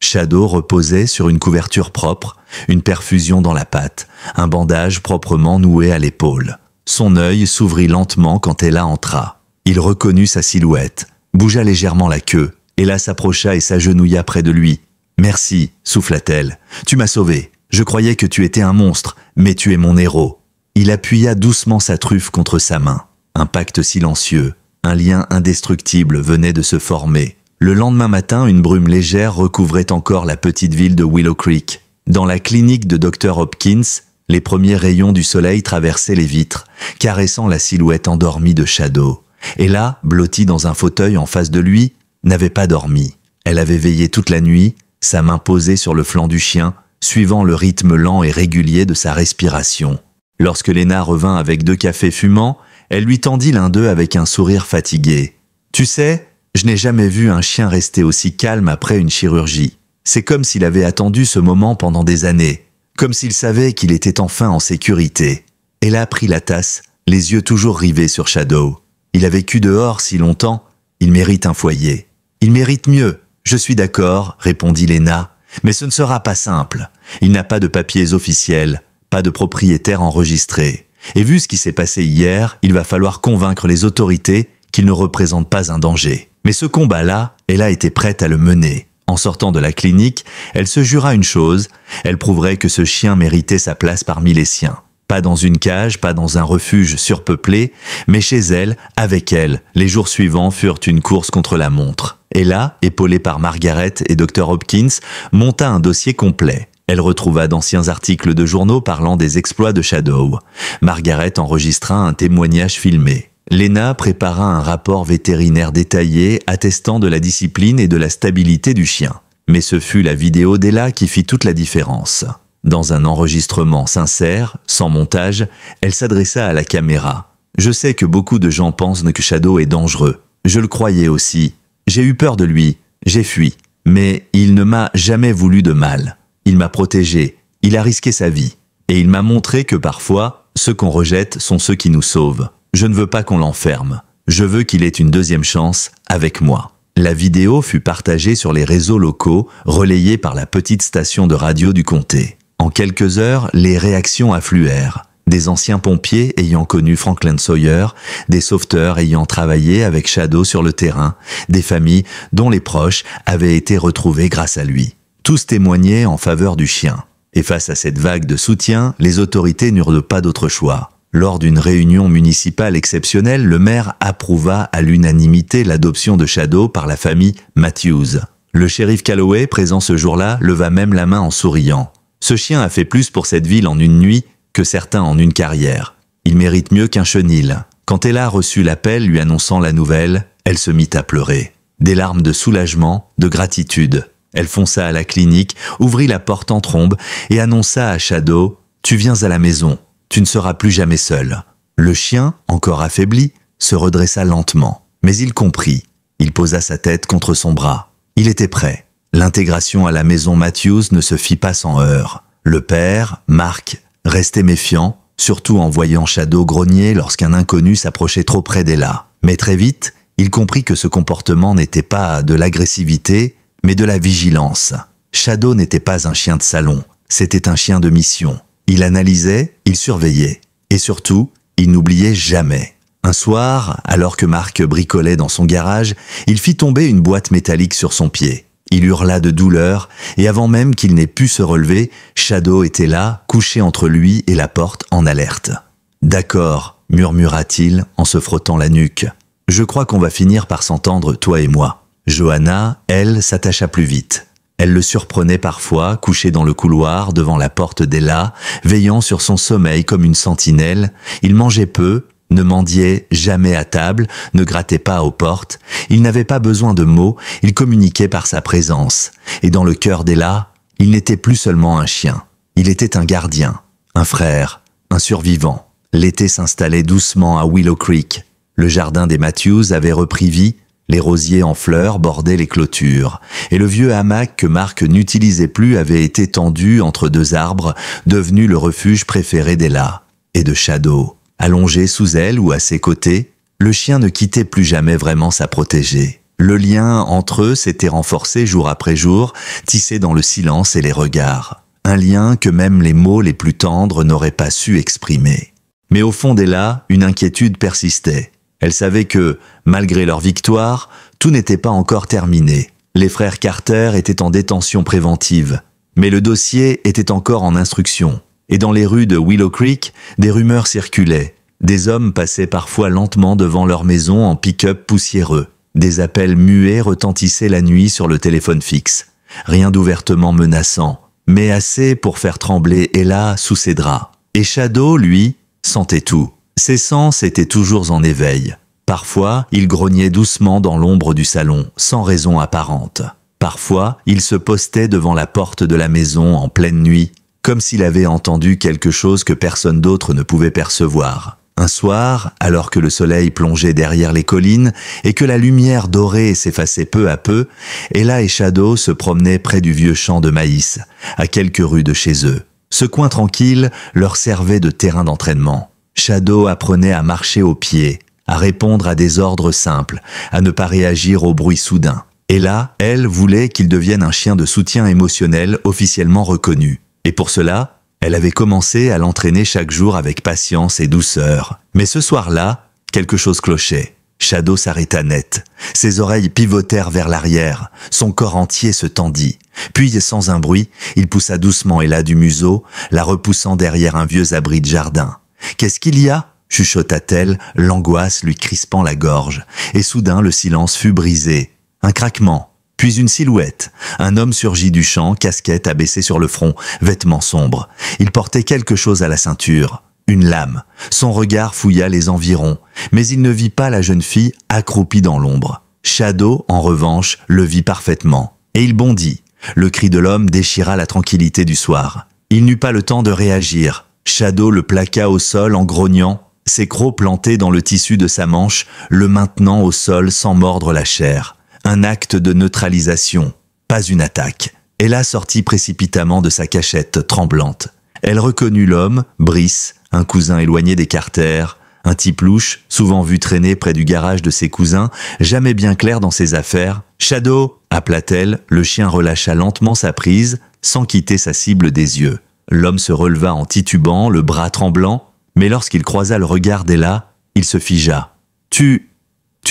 Shadow reposait sur une couverture propre, une perfusion dans la patte, un bandage proprement noué à l'épaule. Son œil s'ouvrit lentement quand Ella entra. Il reconnut sa silhouette, bougea légèrement la queue. Ella s'approcha et s'agenouilla près de lui. « Merci, souffla-t-elle. Tu m'as sauvé. Je croyais que tu étais un monstre, mais tu es mon héros. » Il appuya doucement sa truffe contre sa main. Un pacte silencieux, un lien indestructible venait de se former. Le lendemain matin, une brume légère recouvrait encore la petite ville de Willow Creek. Dans la clinique de Dr Hopkins, les premiers rayons du soleil traversaient les vitres, caressant la silhouette endormie de Shadow. Et là, blottie dans un fauteuil en face de lui, n'avait pas dormi. Elle avait veillé toute la nuit, sa main posée sur le flanc du chien, suivant le rythme lent et régulier de sa respiration. Lorsque Lena revint avec 2 cafés fumants, elle lui tendit l'un d'eux avec un sourire fatigué. « Tu sais, je n'ai jamais vu un chien rester aussi calme après une chirurgie. C'est comme s'il avait attendu ce moment pendant des années, comme s'il savait qu'il était enfin en sécurité. » Elle a pris la tasse, les yeux toujours rivés sur Shadow. Il a vécu dehors si longtemps, il mérite un foyer. Il mérite mieux, je suis d'accord, répondit Lena, mais ce ne sera pas simple. Il n'a pas de papiers officiels, pas de propriétaire enregistré. Et vu ce qui s'est passé hier, il va falloir convaincre les autorités qu'il ne représente pas un danger. Mais ce combat-là, elle a été prête à le mener. En sortant de la clinique, elle se jura une chose, elle prouverait que ce chien méritait sa place parmi les siens. Pas dans une cage, pas dans un refuge surpeuplé, mais chez elle, avec elle. Les jours suivants furent une course contre la montre. Ella, épaulée par Margaret et Dr Hopkins, monta un dossier complet. Elle retrouva d'anciens articles de journaux parlant des exploits de Shadow. Margaret enregistra un témoignage filmé. Lena prépara un rapport vétérinaire détaillé attestant de la discipline et de la stabilité du chien. Mais ce fut la vidéo d'Ella qui fit toute la différence. Dans un enregistrement sincère, sans montage, elle s'adressa à la caméra. « Je sais que beaucoup de gens pensent que Shadow est dangereux. Je le croyais aussi. J'ai eu peur de lui. J'ai fui. Mais il ne m'a jamais voulu de mal. Il m'a protégé. Il a risqué sa vie. Et il m'a montré que parfois, ceux qu'on rejette sont ceux qui nous sauvent. Je ne veux pas qu'on l'enferme. Je veux qu'il ait une deuxième chance avec moi. » La vidéo fut partagée sur les réseaux locaux, relayée par la petite station de radio du comté. En quelques heures, les réactions affluèrent. Des anciens pompiers ayant connu Franklin Sawyer, des sauveteurs ayant travaillé avec Shadow sur le terrain, des familles dont les proches avaient été retrouvés grâce à lui. Tous témoignaient en faveur du chien. Et face à cette vague de soutien, les autorités n'eurent pas d'autre choix. Lors d'une réunion municipale exceptionnelle, le maire approuva à l'unanimité l'adoption de Shadow par la famille Matthews. Le shérif Calloway, présent ce jour-là, leva même la main en souriant. Ce chien a fait plus pour cette ville en une nuit que certains en une carrière. Il mérite mieux qu'un chenil. Quand Ella reçut l'appel lui annonçant la nouvelle, elle se mit à pleurer. Des larmes de soulagement, de gratitude. Elle fonça à la clinique, ouvrit la porte en trombe et annonça à Shadow « Tu viens à la maison, tu ne seras plus jamais seul. » Le chien, encore affaibli, se redressa lentement. Mais il comprit. Il posa sa tête contre son bras. Il était prêt. L'intégration à la maison Matthews ne se fit pas sans heurts. Le père, Mark, restait méfiant, surtout en voyant Shadow grogner lorsqu'un inconnu s'approchait trop près d'Ella. Mais très vite, il comprit que ce comportement n'était pas de l'agressivité, mais de la vigilance. Shadow n'était pas un chien de salon, c'était un chien de mission. Il analysait, il surveillait. Et surtout, il n'oubliait jamais. Un soir, alors que Mark bricolait dans son garage, il fit tomber une boîte métallique sur son pied. Il hurla de douleur, et avant même qu'il n'ait pu se relever, Shadow était là, couché entre lui et la porte en alerte. « D'accord, » murmura-t-il en se frottant la nuque. « Je crois qu'on va finir par s'entendre, toi et moi. » Johanna, elle, s'attacha plus vite. Elle le surprenait parfois, couché dans le couloir, devant la porte d'Ella, veillant sur son sommeil comme une sentinelle. Il mangeait peu, ne mendiait jamais à table, ne grattait pas aux portes. Il n'avait pas besoin de mots, il communiquait par sa présence. Et dans le cœur d'Ella, il n'était plus seulement un chien. Il était un gardien, un frère, un survivant. L'été s'installait doucement à Willow Creek. Le jardin des Matthews avait repris vie. Les rosiers en fleurs bordaient les clôtures, et le vieux hamac que Mark n'utilisait plus avait été tendu entre deux arbres, devenu le refuge préféré d'Ella et de Shadow. Allongé sous elle ou à ses côtés, le chien ne quittait plus jamais vraiment sa protégée. Le lien entre eux s'était renforcé jour après jour, tissé dans le silence et les regards. Un lien que même les mots les plus tendres n'auraient pas su exprimer. Mais au fond d'Ella, une inquiétude persistait. Elle savait que, malgré leur victoire, tout n'était pas encore terminé. Les frères Carter étaient en détention préventive, mais le dossier était encore en instruction. Et dans les rues de Willow Creek, des rumeurs circulaient. Des hommes passaient parfois lentement devant leur maison en pick-up poussiéreux. Des appels muets retentissaient la nuit sur le téléphone fixe. Rien d'ouvertement menaçant, mais assez pour faire trembler Ella sous ses draps. Et Shadow, lui, sentait tout. Ses sens étaient toujours en éveil. Parfois, il grognait doucement dans l'ombre du salon, sans raison apparente. Parfois, il se postait devant la porte de la maison en pleine nuit, comme s'il avait entendu quelque chose que personne d'autre ne pouvait percevoir. Un soir, alors que le soleil plongeait derrière les collines et que la lumière dorée s'effaçait peu à peu, Ella et Shadow se promenaient près du vieux champ de maïs, à quelques rues de chez eux. Ce coin tranquille leur servait de terrain d'entraînement. Shadow apprenait à marcher au pied, à répondre à des ordres simples, à ne pas réagir aux bruits soudains. Et là, elle voulait qu'il devienne un chien de soutien émotionnel officiellement reconnu. Et pour cela, elle avait commencé à l'entraîner chaque jour avec patience et douceur. Mais ce soir-là, quelque chose clochait. Shadow s'arrêta net. Ses oreilles pivotèrent vers l'arrière. Son corps entier se tendit. Puis, sans un bruit, il poussa doucement Ella du museau, la repoussant derrière un vieux abri de jardin. « Qu'est-ce qu'il y a ?» chuchota-t-elle, l'angoisse lui crispant la gorge. Et soudain, le silence fut brisé. Un craquement, puis une silhouette. Un homme surgit du champ, casquette abaissée sur le front, vêtements sombres. Il portait quelque chose à la ceinture. Une lame. Son regard fouilla les environs, mais il ne vit pas la jeune fille accroupie dans l'ombre. Shadow, en revanche, le vit parfaitement. Et il bondit. Le cri de l'homme déchira la tranquillité du soir. Il n'eut pas le temps de réagir. Shadow le plaqua au sol en grognant, ses crocs plantés dans le tissu de sa manche, le maintenant au sol sans mordre la chair. Un acte de neutralisation, pas une attaque. Ella sortit précipitamment de sa cachette, tremblante. Elle reconnut l'homme, Brice, un cousin éloigné des Carter, un type louche, souvent vu traîner près du garage de ses cousins, jamais bien clair dans ses affaires. « Shadow !» appela-t-elle, le chien relâcha lentement sa prise, sans quitter sa cible des yeux. L'homme se releva en titubant, le bras tremblant, mais lorsqu'il croisa le regard d'Ella, il se figea. « Tu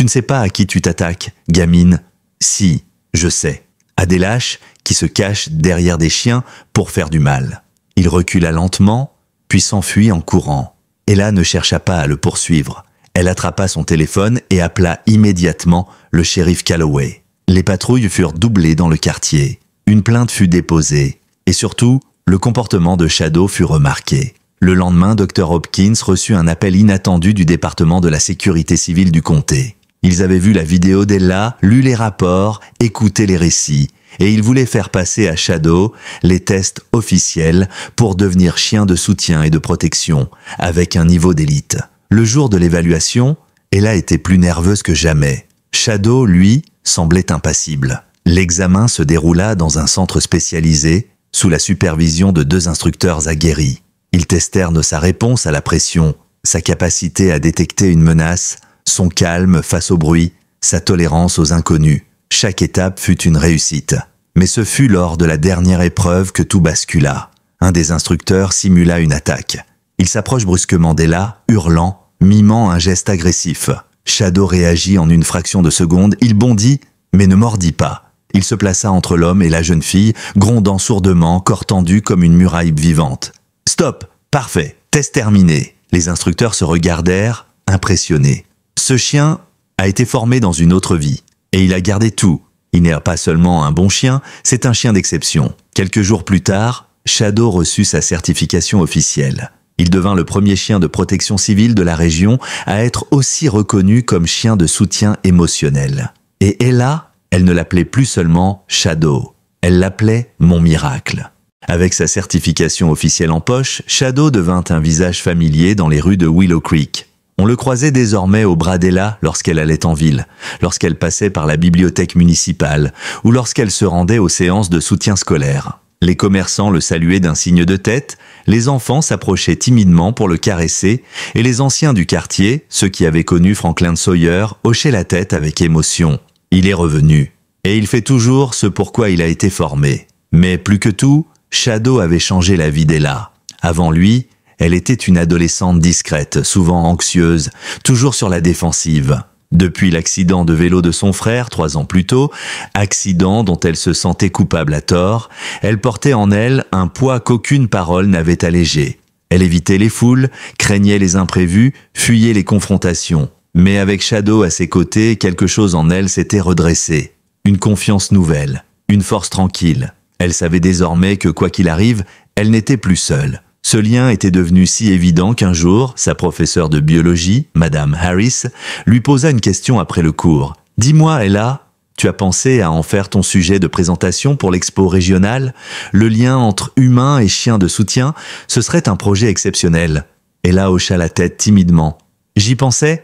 ne sais pas à qui tu t'attaques, gamine ?»« Si, je sais. À des lâches qui se cachent derrière des chiens pour faire du mal. » Il recula lentement, puis s'enfuit en courant. Ella ne chercha pas à le poursuivre. Elle attrapa son téléphone et appela immédiatement le shérif Calloway. Les patrouilles furent doublées dans le quartier. Une plainte fut déposée. Et surtout, le comportement de Shadow fut remarqué. Le lendemain, Dr. Hopkins reçut un appel inattendu du département de la sécurité civile du comté. Ils avaient vu la vidéo d'Ella, lu les rapports, écouté les récits, et ils voulaient faire passer à Shadow les tests officiels pour devenir chien de soutien et de protection, avec un niveau d'élite. Le jour de l'évaluation, Ella était plus nerveuse que jamais. Shadow, lui, semblait impassible. L'examen se déroula dans un centre spécialisé, sous la supervision de 2 instructeurs aguerris. Ils testèrent sa réponse à la pression, sa capacité à détecter une menace, son calme face au bruit, sa tolérance aux inconnus. Chaque étape fut une réussite. Mais ce fut lors de la dernière épreuve que tout bascula. Un des instructeurs simula une attaque. Il s'approche brusquement d'Ella, hurlant, mimant un geste agressif. Shadow réagit en une fraction de seconde, il bondit, mais ne mordit pas. Il se plaça entre l'homme et la jeune fille, grondant sourdement, corps tendu comme une muraille vivante. « Stop! Parfait! Test terminé !» Les instructeurs se regardèrent, impressionnés. Ce chien a été formé dans une autre vie, et il a gardé tout. Il n'est pas seulement un bon chien, c'est un chien d'exception. Quelques jours plus tard, Shadow reçut sa certification officielle. Il devint le premier chien de protection civile de la région à être aussi reconnu comme chien de soutien émotionnel. Et Ella, elle ne l'appelait plus seulement Shadow, elle l'appelait Mon Miracle. Avec sa certification officielle en poche, Shadow devint un visage familier dans les rues de Willow Creek. On le croisait désormais au bras d'Ella lorsqu'elle allait en ville, lorsqu'elle passait par la bibliothèque municipale ou lorsqu'elle se rendait aux séances de soutien scolaire. Les commerçants le saluaient d'un signe de tête, les enfants s'approchaient timidement pour le caresser et les anciens du quartier, ceux qui avaient connu Franklin Sawyer, hochaient la tête avec émotion. Il est revenu. Et il fait toujours ce pourquoi il a été formé. Mais plus que tout, Shadow avait changé la vie d'Ella. Avant lui, elle était une adolescente discrète, souvent anxieuse, toujours sur la défensive. Depuis l'accident de vélo de son frère 3 ans plus tôt, accident dont elle se sentait coupable à tort, elle portait en elle un poids qu'aucune parole n'avait allégé. Elle évitait les foules, craignait les imprévus, fuyait les confrontations. Mais avec Shadow à ses côtés, quelque chose en elle s'était redressé. Une confiance nouvelle, une force tranquille. Elle savait désormais que quoi qu'il arrive, elle n'était plus seule. Ce lien était devenu si évident qu'un jour, sa professeure de biologie, Madame Harris, lui posa une question après le cours. « Dis-moi, Ella, tu as pensé à en faire ton sujet de présentation pour l'expo régionale? Le lien entre humain et chien de soutien, ce serait un projet exceptionnel. » Ella hocha la tête timidement. « J'y pensais,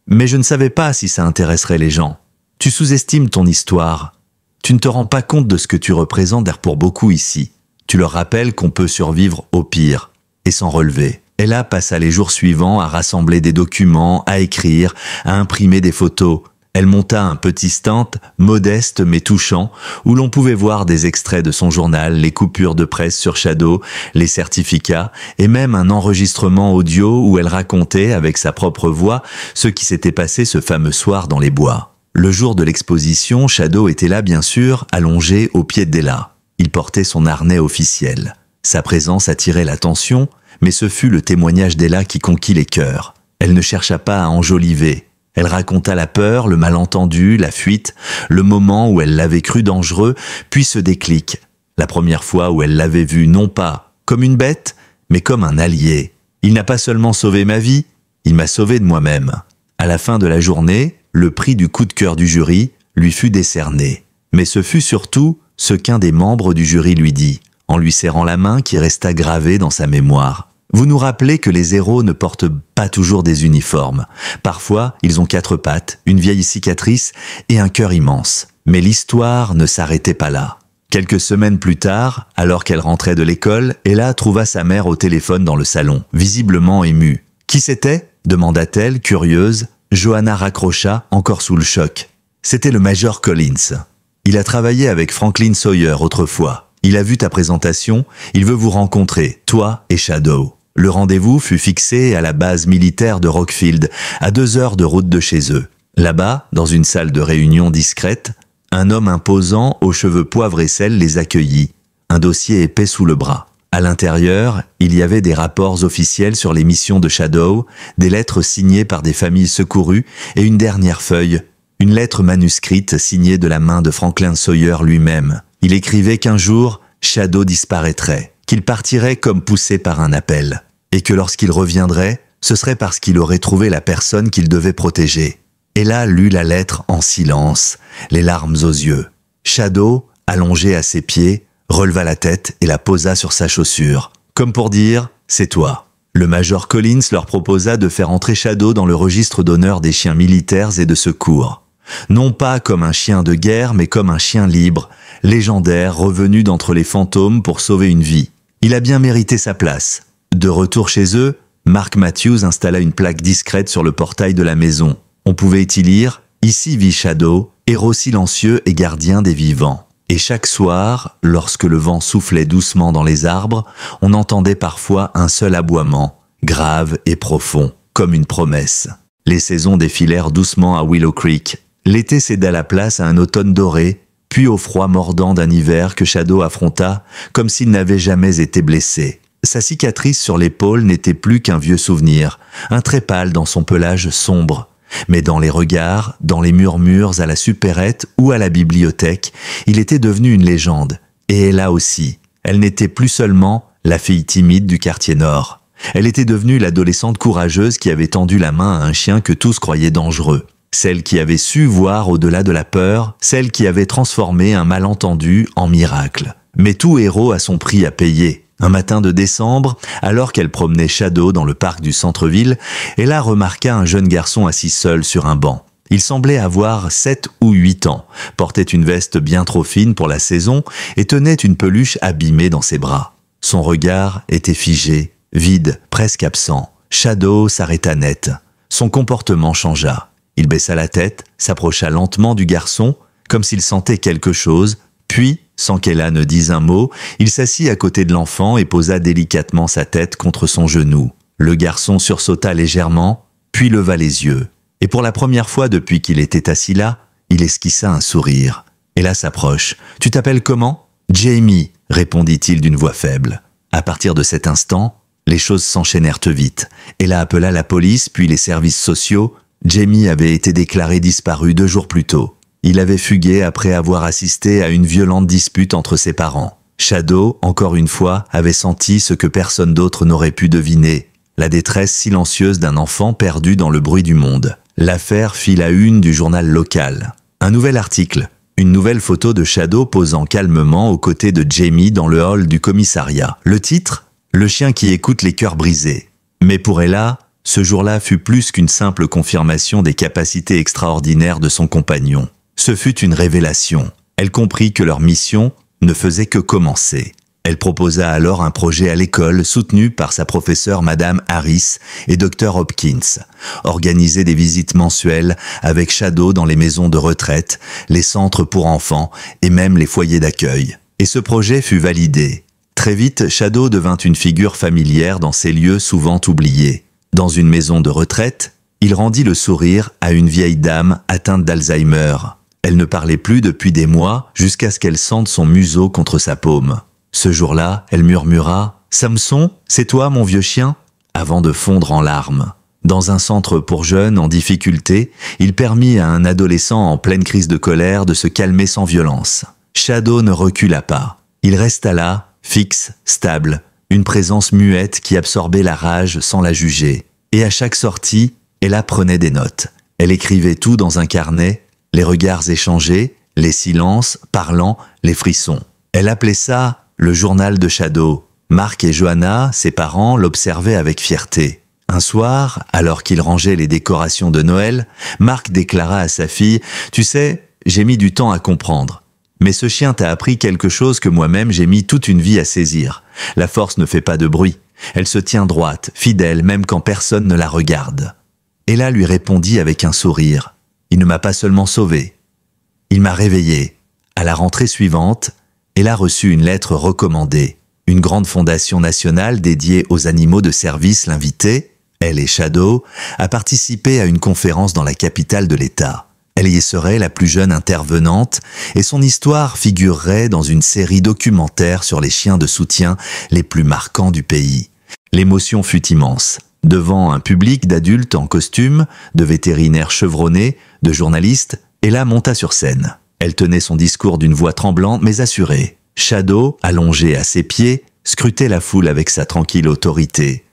mais je ne savais pas si ça intéresserait les gens. Tu sous-estimes ton histoire. Tu ne te rends pas compte de ce que tu représentes pour beaucoup ici. Tu leur rappelles qu'on peut survivre au pire et s'en relever. » Ella passa les jours suivants à rassembler des documents, à écrire, à imprimer des photos. Elle monta un petit stand, modeste mais touchant, où l'on pouvait voir des extraits de son journal, les coupures de presse sur Shadow, les certificats, et même un enregistrement audio où elle racontait, avec sa propre voix, ce qui s'était passé ce fameux soir dans les bois. Le jour de l'exposition, Shadow était là bien sûr, allongé au pied d'Ella. Il portait son harnais officiel. Sa présence attirait l'attention, mais ce fut le témoignage d'Ella qui conquit les cœurs. Elle ne chercha pas à enjoliver. Elle raconta la peur, le malentendu, la fuite, le moment où elle l'avait cru dangereux, puis ce déclic. La première fois où elle l'avait vu non pas comme une bête, mais comme un allié. Il n'a pas seulement sauvé ma vie, il m'a sauvé de moi-même. À la fin de la journée, le prix du coup de cœur du jury lui fut décerné. Mais ce fut surtout ce qu'un des membres du jury lui dit, en lui serrant la main qui resta gravée dans sa mémoire. « Vous nous rappelez que les héros ne portent pas toujours des uniformes. Parfois, ils ont 4 pattes, une vieille cicatrice et un cœur immense. Mais l'histoire ne s'arrêtait pas là. » Quelques semaines plus tard, alors qu'elle rentrait de l'école, Ella trouva sa mère au téléphone dans le salon, visiblement émue. « Qui c'était ?» demanda-t-elle, curieuse. Johanna raccrocha, encore sous le choc. C'était le Major Collins. Il a travaillé avec Franklin Sawyer autrefois. Il a vu ta présentation, il veut vous rencontrer, toi et Shadow. Le rendez-vous fut fixé à la base militaire de Rockfield, à 2 heures de route de chez eux. Là-bas, dans une salle de réunion discrète, un homme imposant aux cheveux poivre et sel les accueillit, un dossier épais sous le bras. À l'intérieur, il y avait des rapports officiels sur les missions de Shadow, des lettres signées par des familles secourues et une dernière feuille, une lettre manuscrite signée de la main de Franklin Sawyer lui-même. Il écrivait qu'un jour, Shadow disparaîtrait, qu'il partirait comme poussé par un appel, et que lorsqu'il reviendrait, ce serait parce qu'il aurait trouvé la personne qu'il devait protéger. Ella lut la lettre en silence, les larmes aux yeux. Shadow, allongé à ses pieds, releva la tête et la posa sur sa chaussure, comme pour dire « c'est toi ». Le Major Collins leur proposa de faire entrer Shadow dans le registre d'honneur des chiens militaires et de secours. Non pas comme un chien de guerre, mais comme un chien libre, légendaire, revenu d'entre les fantômes pour sauver une vie. Il a bien mérité sa place. De retour chez eux, Mark Matthews installa une plaque discrète sur le portail de la maison. On pouvait y lire « Ici vit Shadow, héros silencieux et gardien des vivants ». Et chaque soir, lorsque le vent soufflait doucement dans les arbres, on entendait parfois un seul aboiement, grave et profond, comme une promesse. Les saisons défilèrent doucement à Willow Creek. L'été céda la place à un automne doré, puis au froid mordant d'un hiver que Shadow affronta comme s'il n'avait jamais été blessé. Sa cicatrice sur l'épaule n'était plus qu'un vieux souvenir, un trait pâle dans son pelage sombre. Mais dans les regards, dans les murmures à la supérette ou à la bibliothèque, il était devenu une légende. Et là aussi, elle n'était plus seulement la fille timide du quartier nord. Elle était devenue l'adolescente courageuse qui avait tendu la main à un chien que tous croyaient dangereux. Celle qui avait su voir au-delà de la peur, celle qui avait transformé un malentendu en miracle. Mais tout héros a son prix à payer. Un matin de décembre, alors qu'elle promenait Shadow dans le parc du centre-ville, Ella remarqua un jeune garçon assis seul sur un banc. Il semblait avoir 7 ou 8 ans, portait une veste bien trop fine pour la saison et tenait une peluche abîmée dans ses bras. Son regard était figé, vide, presque absent. Shadow s'arrêta net. Son comportement changea. Il baissa la tête, s'approcha lentement du garçon, comme s'il sentait quelque chose, puis, sans qu'Ella ne dise un mot, il s'assit à côté de l'enfant et posa délicatement sa tête contre son genou. Le garçon sursauta légèrement, puis leva les yeux. Et pour la première fois depuis qu'il était assis là, il esquissa un sourire. Ella s'approche. « Tu t'appelles comment ?»« Jamie », répondit-il d'une voix faible. À partir de cet instant, les choses s'enchaînèrent vite. Ella appela la police, puis les services sociaux. Jamie avait été déclaré disparu 2 jours plus tôt. Il avait fugué après avoir assisté à une violente dispute entre ses parents. Shadow, encore une fois, avait senti ce que personne d'autre n'aurait pu deviner, la détresse silencieuse d'un enfant perdu dans le bruit du monde. L'affaire fit la une du journal local. Un nouvel article, une nouvelle photo de Shadow posant calmement aux côtés de Jamie dans le hall du commissariat. Le titre, « Le chien qui écoute les cœurs brisés ». Mais pour Ella, ce jour-là fut plus qu'une simple confirmation des capacités extraordinaires de son compagnon. Ce fut une révélation. Elle comprit que leur mission ne faisait que commencer. Elle proposa alors un projet à l'école soutenu par sa professeure Madame Harris et Dr Hopkins. Organiser des visites mensuelles avec Shadow dans les maisons de retraite, les centres pour enfants et même les foyers d'accueil. Et ce projet fut validé. Très vite, Shadow devint une figure familière dans ces lieux souvent oubliés. Dans une maison de retraite, il rendit le sourire à une vieille dame atteinte d'Alzheimer. Elle ne parlait plus depuis des mois jusqu'à ce qu'elle sente son museau contre sa paume. Ce jour-là, elle murmura « Samson, c'est toi mon vieux chien ?» avant de fondre en larmes. Dans un centre pour jeunes en difficulté, il permit à un adolescent en pleine crise de colère de se calmer sans violence. Shadow ne recula pas. Il resta là, fixe, stable, une présence muette qui absorbait la rage sans la juger. Et à chaque sortie, Ella prenait des notes. Elle écrivait tout dans un carnet, les regards échangés, les silences, parlant, les frissons. Elle appelait ça le journal de Shadow. Mark et Johanna, ses parents, l'observaient avec fierté. Un soir, alors qu'il rangeait les décorations de Noël, Mark déclara à sa fille « Tu sais, j'ai mis du temps à comprendre. Mais ce chien t'a appris quelque chose que moi-même j'ai mis toute une vie à saisir. La force ne fait pas de bruit. Elle se tient droite, fidèle, même quand personne ne la regarde. » Ella lui répondit avec un sourire. Il ne m'a pas seulement sauvé. Il m'a réveillé. À la rentrée suivante, elle a reçu une lettre recommandée. Une grande fondation nationale dédiée aux animaux de service l'invitait, elle et Shadow, à participer à une conférence dans la capitale de l'État. Elle y serait la plus jeune intervenante et son histoire figurerait dans une série documentaire sur les chiens de soutien les plus marquants du pays. L'émotion fut immense. Devant un public d'adultes en costume, de vétérinaires chevronnés, de journalistes, Ella monta sur scène. Elle tenait son discours d'une voix tremblante mais assurée. Shadow, allongé à ses pieds, scrutait la foule avec sa tranquille autorité.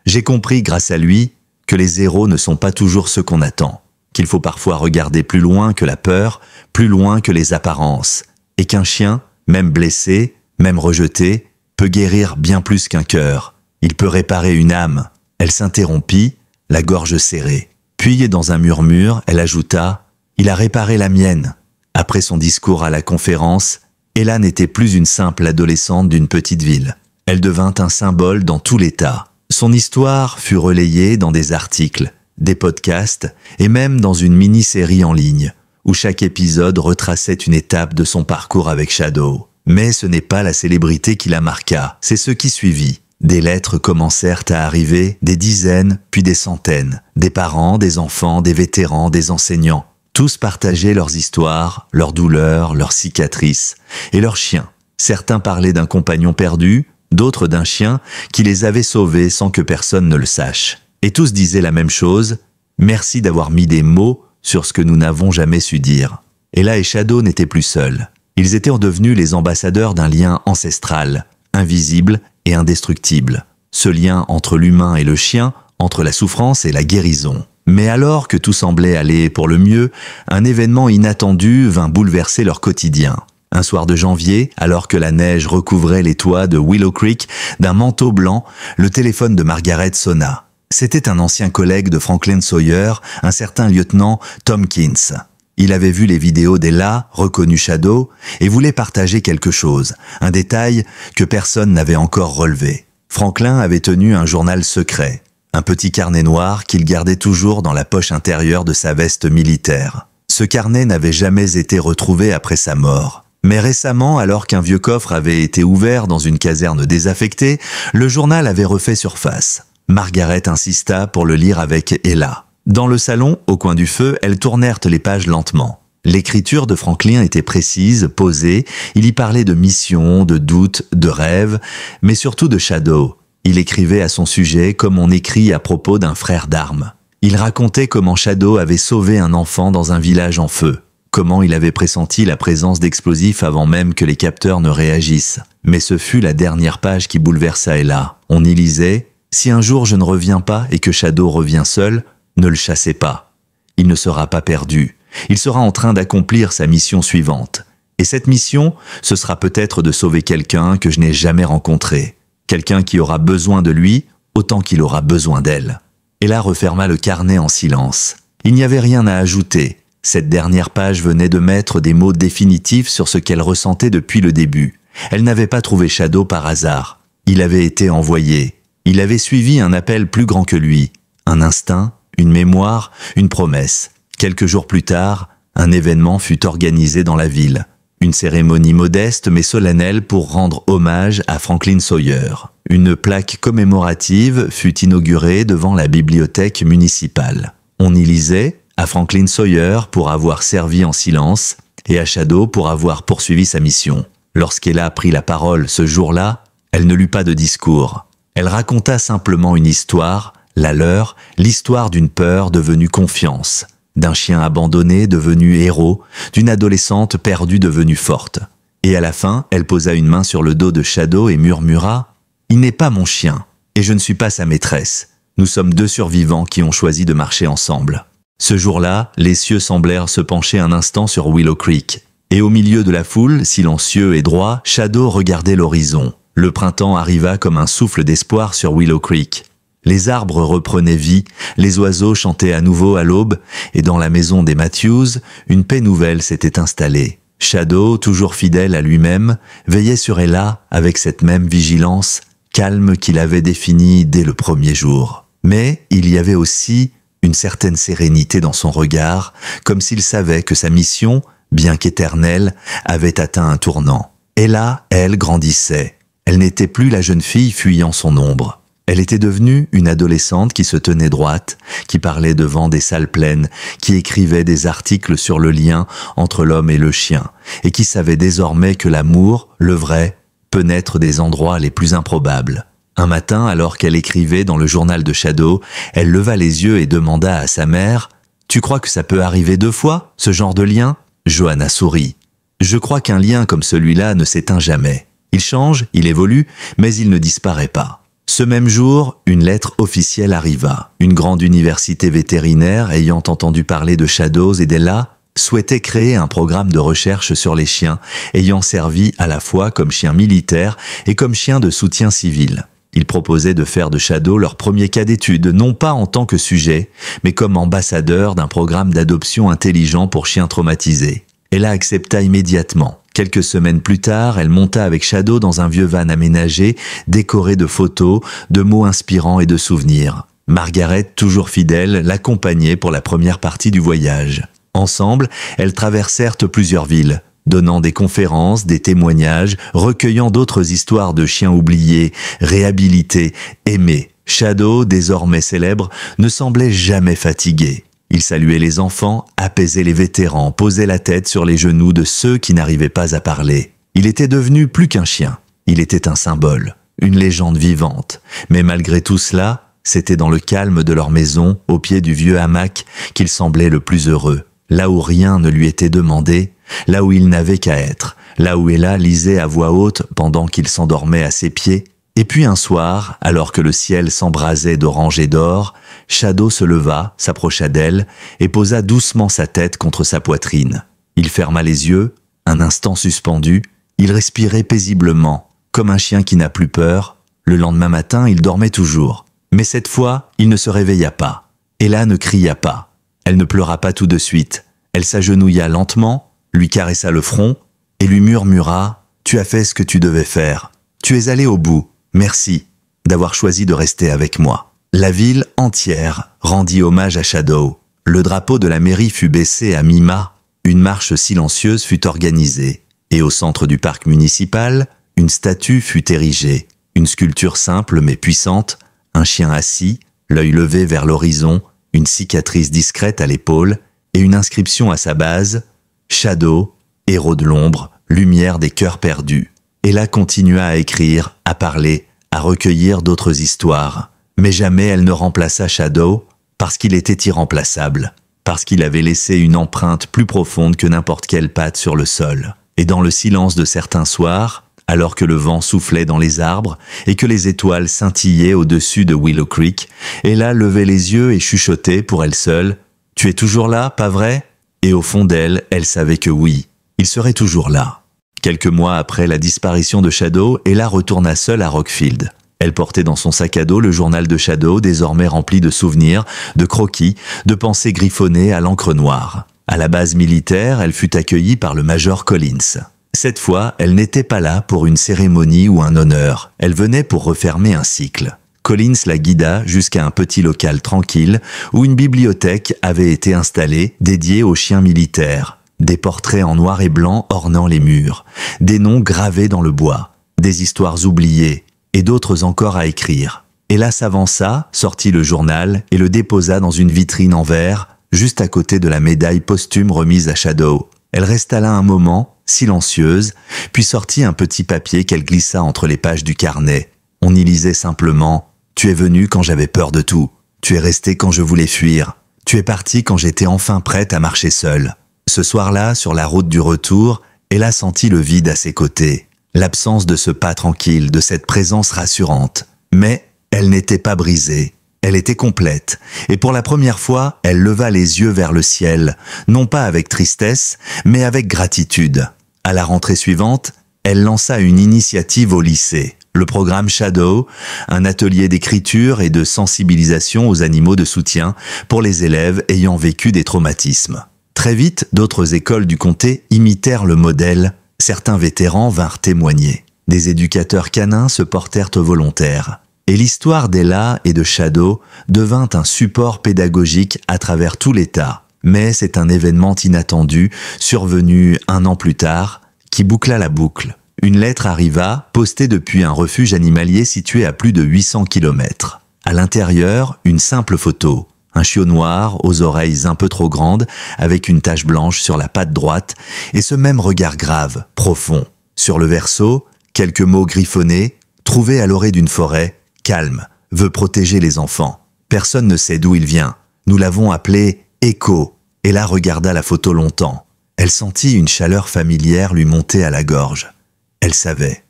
J'ai compris, grâce à lui, que les héros ne sont pas toujours ceux qu'on attend, qu'il faut parfois regarder plus loin que la peur, plus loin que les apparences, et qu'un chien, même blessé, même rejeté, peut guérir bien plus qu'un cœur. Il peut réparer une âme. Elle s'interrompit, la gorge serrée. Puis, dans un murmure, elle ajouta « Il a réparé la mienne ». Après son discours à la conférence, Ella n'était plus une simple adolescente d'une petite ville. Elle devint un symbole dans tout l'État. Son histoire fut relayée dans des articles, des podcasts et même dans une mini-série en ligne, où chaque épisode retraçait une étape de son parcours avec Shadow. Mais ce n'est pas la célébrité qui la marqua, c'est ce qui suivit. Des lettres commencèrent à arriver, des dizaines, puis des centaines. Des parents, des enfants, des vétérans, des enseignants. Tous partageaient leurs histoires, leurs douleurs, leurs cicatrices et leurs chiens. Certains parlaient d'un compagnon perdu, d'autres d'un chien qui les avait sauvés sans que personne ne le sache. Et tous disaient la même chose, Merci d'avoir mis des mots sur ce que nous n'avons jamais su dire. Ella et Shadow n'étaient plus seuls. Ils étaient devenus les ambassadeurs d'un lien ancestral, invisible et indestructible. Ce lien entre l'humain et le chien, entre la souffrance et la guérison. Mais alors que tout semblait aller pour le mieux, un événement inattendu vint bouleverser leur quotidien. Un soir de janvier, alors que la neige recouvrait les toits de Willow Creek d'un manteau blanc, le téléphone de Margaret sonna. C'était un ancien collègue de Franklin Sawyer, un certain lieutenant Tompkins. Il avait vu les vidéos d'Ella, reconnu Shadow, et voulait partager quelque chose, un détail que personne n'avait encore relevé. Franklin avait tenu un journal secret, un petit carnet noir qu'il gardait toujours dans la poche intérieure de sa veste militaire. Ce carnet n'avait jamais été retrouvé après sa mort. Mais récemment, alors qu'un vieux coffre avait été ouvert dans une caserne désaffectée, le journal avait refait surface. Margaret insista pour le lire avec Ella. Dans le salon, au coin du feu, elles tournèrent les pages lentement. L'écriture de Franklin était précise, posée, il y parlait de mission, de doute, de rêve, mais surtout de Shadow. Il écrivait à son sujet comme on écrit à propos d'un frère d'armes. Il racontait comment Shadow avait sauvé un enfant dans un village en feu, comment il avait pressenti la présence d'explosifs avant même que les capteurs ne réagissent. Mais ce fut la dernière page qui bouleversa Ella. On y lisait « Si un jour je ne reviens pas et que Shadow revient seul, ne le chassez pas. Il ne sera pas perdu. Il sera en train d'accomplir sa mission suivante. Et cette mission, ce sera peut-être de sauver quelqu'un que je n'ai jamais rencontré. Quelqu'un qui aura besoin de lui autant qu'il aura besoin d'elle. » Ella referma le carnet en silence. Il n'y avait rien à ajouter. Cette dernière page venait de mettre des mots définitifs sur ce qu'elle ressentait depuis le début. Elle n'avait pas trouvé Shadow par hasard. Il avait été envoyé. Il avait suivi un appel plus grand que lui. Un instinct, une mémoire, une promesse. Quelques jours plus tard, un événement fut organisé dans la ville. Une cérémonie modeste mais solennelle pour rendre hommage à Franklin Sawyer. Une plaque commémorative fut inaugurée devant la bibliothèque municipale. On y lisait « À Franklin Sawyer pour avoir servi en silence et à Shadow pour avoir poursuivi sa mission ». Lorsqu'elle a pris la parole ce jour-là, elle ne lut pas de discours. Elle raconta simplement une histoire, la leur, l'histoire d'une peur devenue confiance, d'un chien abandonné devenu héros, d'une adolescente perdue devenue forte. Et à la fin, elle posa une main sur le dos de Shadow et murmura « Il n'est pas mon chien, et je ne suis pas sa maîtresse. Nous sommes deux survivants qui ont choisi de marcher ensemble. » Ce jour-là, les cieux semblèrent se pencher un instant sur Willow Creek. Et au milieu de la foule, silencieux et droit, Shadow regardait l'horizon. Le printemps arriva comme un souffle d'espoir sur Willow Creek. Les arbres reprenaient vie, les oiseaux chantaient à nouveau à l'aube, et dans la maison des Matthews, une paix nouvelle s'était installée. Shadow, toujours fidèle à lui-même, veillait sur Ella avec cette même vigilance, calme qu'il avait définie dès le premier jour. Mais il y avait aussi une certaine sérénité dans son regard, comme s'il savait que sa mission, bien qu'éternelle, avait atteint un tournant. Ella, elle, grandissait. Elle n'était plus la jeune fille fuyant son ombre. Elle était devenue une adolescente qui se tenait droite, qui parlait devant des salles pleines, qui écrivait des articles sur le lien entre l'homme et le chien, et qui savait désormais que l'amour, le vrai, peut naître des endroits les plus improbables. Un matin, alors qu'elle écrivait dans le journal de Shadow, elle leva les yeux et demanda à sa mère « Tu crois que ça peut arriver 2 fois, ce genre de lien ?» Johanna sourit. « Je crois qu'un lien comme celui-là ne s'éteint jamais. Il change, il évolue, mais il ne disparaît pas. » Ce même jour, une lettre officielle arriva. Une grande université vétérinaire, ayant entendu parler de Shadows et d'Ella, souhaitait créer un programme de recherche sur les chiens, ayant servi à la fois comme chien militaire et comme chien de soutien civil. Ils proposaient de faire de Shadow leur premier cas d'étude, non pas en tant que sujet, mais comme ambassadeur d'un programme d'adoption intelligent pour chiens traumatisés. Ella accepta immédiatement. Quelques semaines plus tard, elle monta avec Shadow dans un vieux van aménagé, décoré de photos, de mots inspirants et de souvenirs. Margaret, toujours fidèle, l'accompagnait pour la première partie du voyage. Ensemble, elles traversèrent plusieurs villes, donnant des conférences, des témoignages, recueillant d'autres histoires de chiens oubliés, réhabilités, aimés. Shadow, désormais célèbre, ne semblait jamais fatigué. Il saluait les enfants, apaisait les vétérans, posait la tête sur les genoux de ceux qui n'arrivaient pas à parler. Il était devenu plus qu'un chien. Il était un symbole, une légende vivante. Mais malgré tout cela, C'était dans le calme de leur maison, au pied du vieux hamac, qu'il semblait le plus heureux. Là où rien ne lui était demandé, là où il n'avait qu'à être, là où Ella lisait à voix haute pendant qu'il s'endormait à ses pieds. Et puis un soir, alors que le ciel s'embrasait d'orange et d'or, Shadow se leva, s'approcha d'elle et posa doucement sa tête contre sa poitrine. Il ferma les yeux, un instant suspendu, il respirait paisiblement, comme un chien qui n'a plus peur. Le lendemain matin, il dormait toujours. Mais cette fois, il ne se réveilla pas. Ella ne cria pas. Elle ne pleura pas tout de suite. Elle s'agenouilla lentement, lui caressa le front et lui murmura « Tu as fait ce que tu devais faire. Tu es allé au bout. Merci d'avoir choisi de rester avec moi. » La ville entière rendit hommage à Shadow. Le drapeau de la mairie fut baissé à mi-mât. Une marche silencieuse fut organisée. Et au centre du parc municipal, une statue fut érigée. Une sculpture simple mais puissante, un chien assis, l'œil levé vers l'horizon, une cicatrice discrète à l'épaule et une inscription à sa base « Shadow, héros de l'ombre, lumière des cœurs perdus ». Ella continua à écrire, à parler, à recueillir d'autres histoires. Mais jamais elle ne remplaça Shadow parce qu'il était irremplaçable, parce qu'il avait laissé une empreinte plus profonde que n'importe quelle patte sur le sol. Et dans le silence de certains soirs, alors que le vent soufflait dans les arbres et que les étoiles scintillaient au-dessus de Willow Creek, Ella levait les yeux et chuchotait pour elle seule « Tu es toujours là, pas vrai ?» Et au fond d'elle, elle savait que oui, il serait toujours là. Quelques mois après la disparition de Shadow, Ella retourna seule à Rockfield. Elle portait dans son sac à dos le journal de Shadow, désormais rempli de souvenirs, de croquis, de pensées griffonnées à l'encre noire. À la base militaire, elle fut accueillie par le major Collins. Cette fois, elle n'était pas là pour une cérémonie ou un honneur. Elle venait pour refermer un cycle. Collins la guida jusqu'à un petit local tranquille où une bibliothèque avait été installée dédiée aux chiens militaires. Des portraits en noir et blanc ornant les murs, des noms gravés dans le bois, des histoires oubliées et d'autres encore à écrire. Ella s'avança, sortit le journal et le déposa dans une vitrine en verre, juste à côté de la médaille posthume remise à Shadow. Elle resta là un moment, silencieuse, puis sortit un petit papier qu'elle glissa entre les pages du carnet. On y lisait simplement « Tu es venu quand j'avais peur de tout. Tu es resté quand je voulais fuir. Tu es parti quand j'étais enfin prête à marcher seule. » Ce soir-là, sur la route du retour, Ella sentit le vide à ses côtés, l'absence de ce pas tranquille, de cette présence rassurante. Mais elle n'était pas brisée, elle était complète, et pour la première fois, elle leva les yeux vers le ciel, non pas avec tristesse, mais avec gratitude. À la rentrée suivante, elle lança une initiative au lycée, le programme Shadow, un atelier d'écriture et de sensibilisation aux animaux de soutien pour les élèves ayant vécu des traumatismes. Très vite, d'autres écoles du comté imitèrent le modèle. Certains vétérans vinrent témoigner. Des éducateurs canins se portèrent volontaires. Et l'histoire d'Ella et de Shadow devint un support pédagogique à travers tout l'État. Mais c'est un événement inattendu, survenu un an plus tard, qui boucla la boucle. Une lettre arriva, postée depuis un refuge animalier situé à plus de 800 km. À l'intérieur, une simple photo. Un chiot noir, aux oreilles un peu trop grandes, avec une tache blanche sur la patte droite, et ce même regard grave, profond. Sur le verso, quelques mots griffonnés, trouvés à l'orée d'une forêt, calme, veut protéger les enfants. Personne ne sait d'où il vient. Nous l'avons appelé Echo. Ella regarda la photo longtemps. Elle sentit une chaleur familière lui monter à la gorge. Elle savait.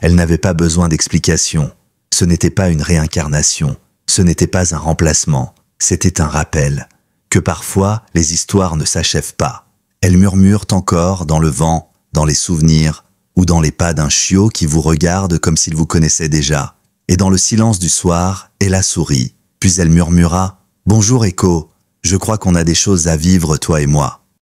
Elle n'avait pas besoin d'explication. Ce n'était pas une réincarnation. Ce n'était pas un remplacement. C'était un rappel que parfois les histoires ne s'achèvent pas. Elles murmurent encore dans le vent, dans les souvenirs ou dans les pas d'un chiot qui vous regarde comme s'il vous connaissait déjà. Et dans le silence du soir, Ella sourit. Puis elle murmura « Bonjour Echo, je crois qu'on a des choses à vivre toi et moi. »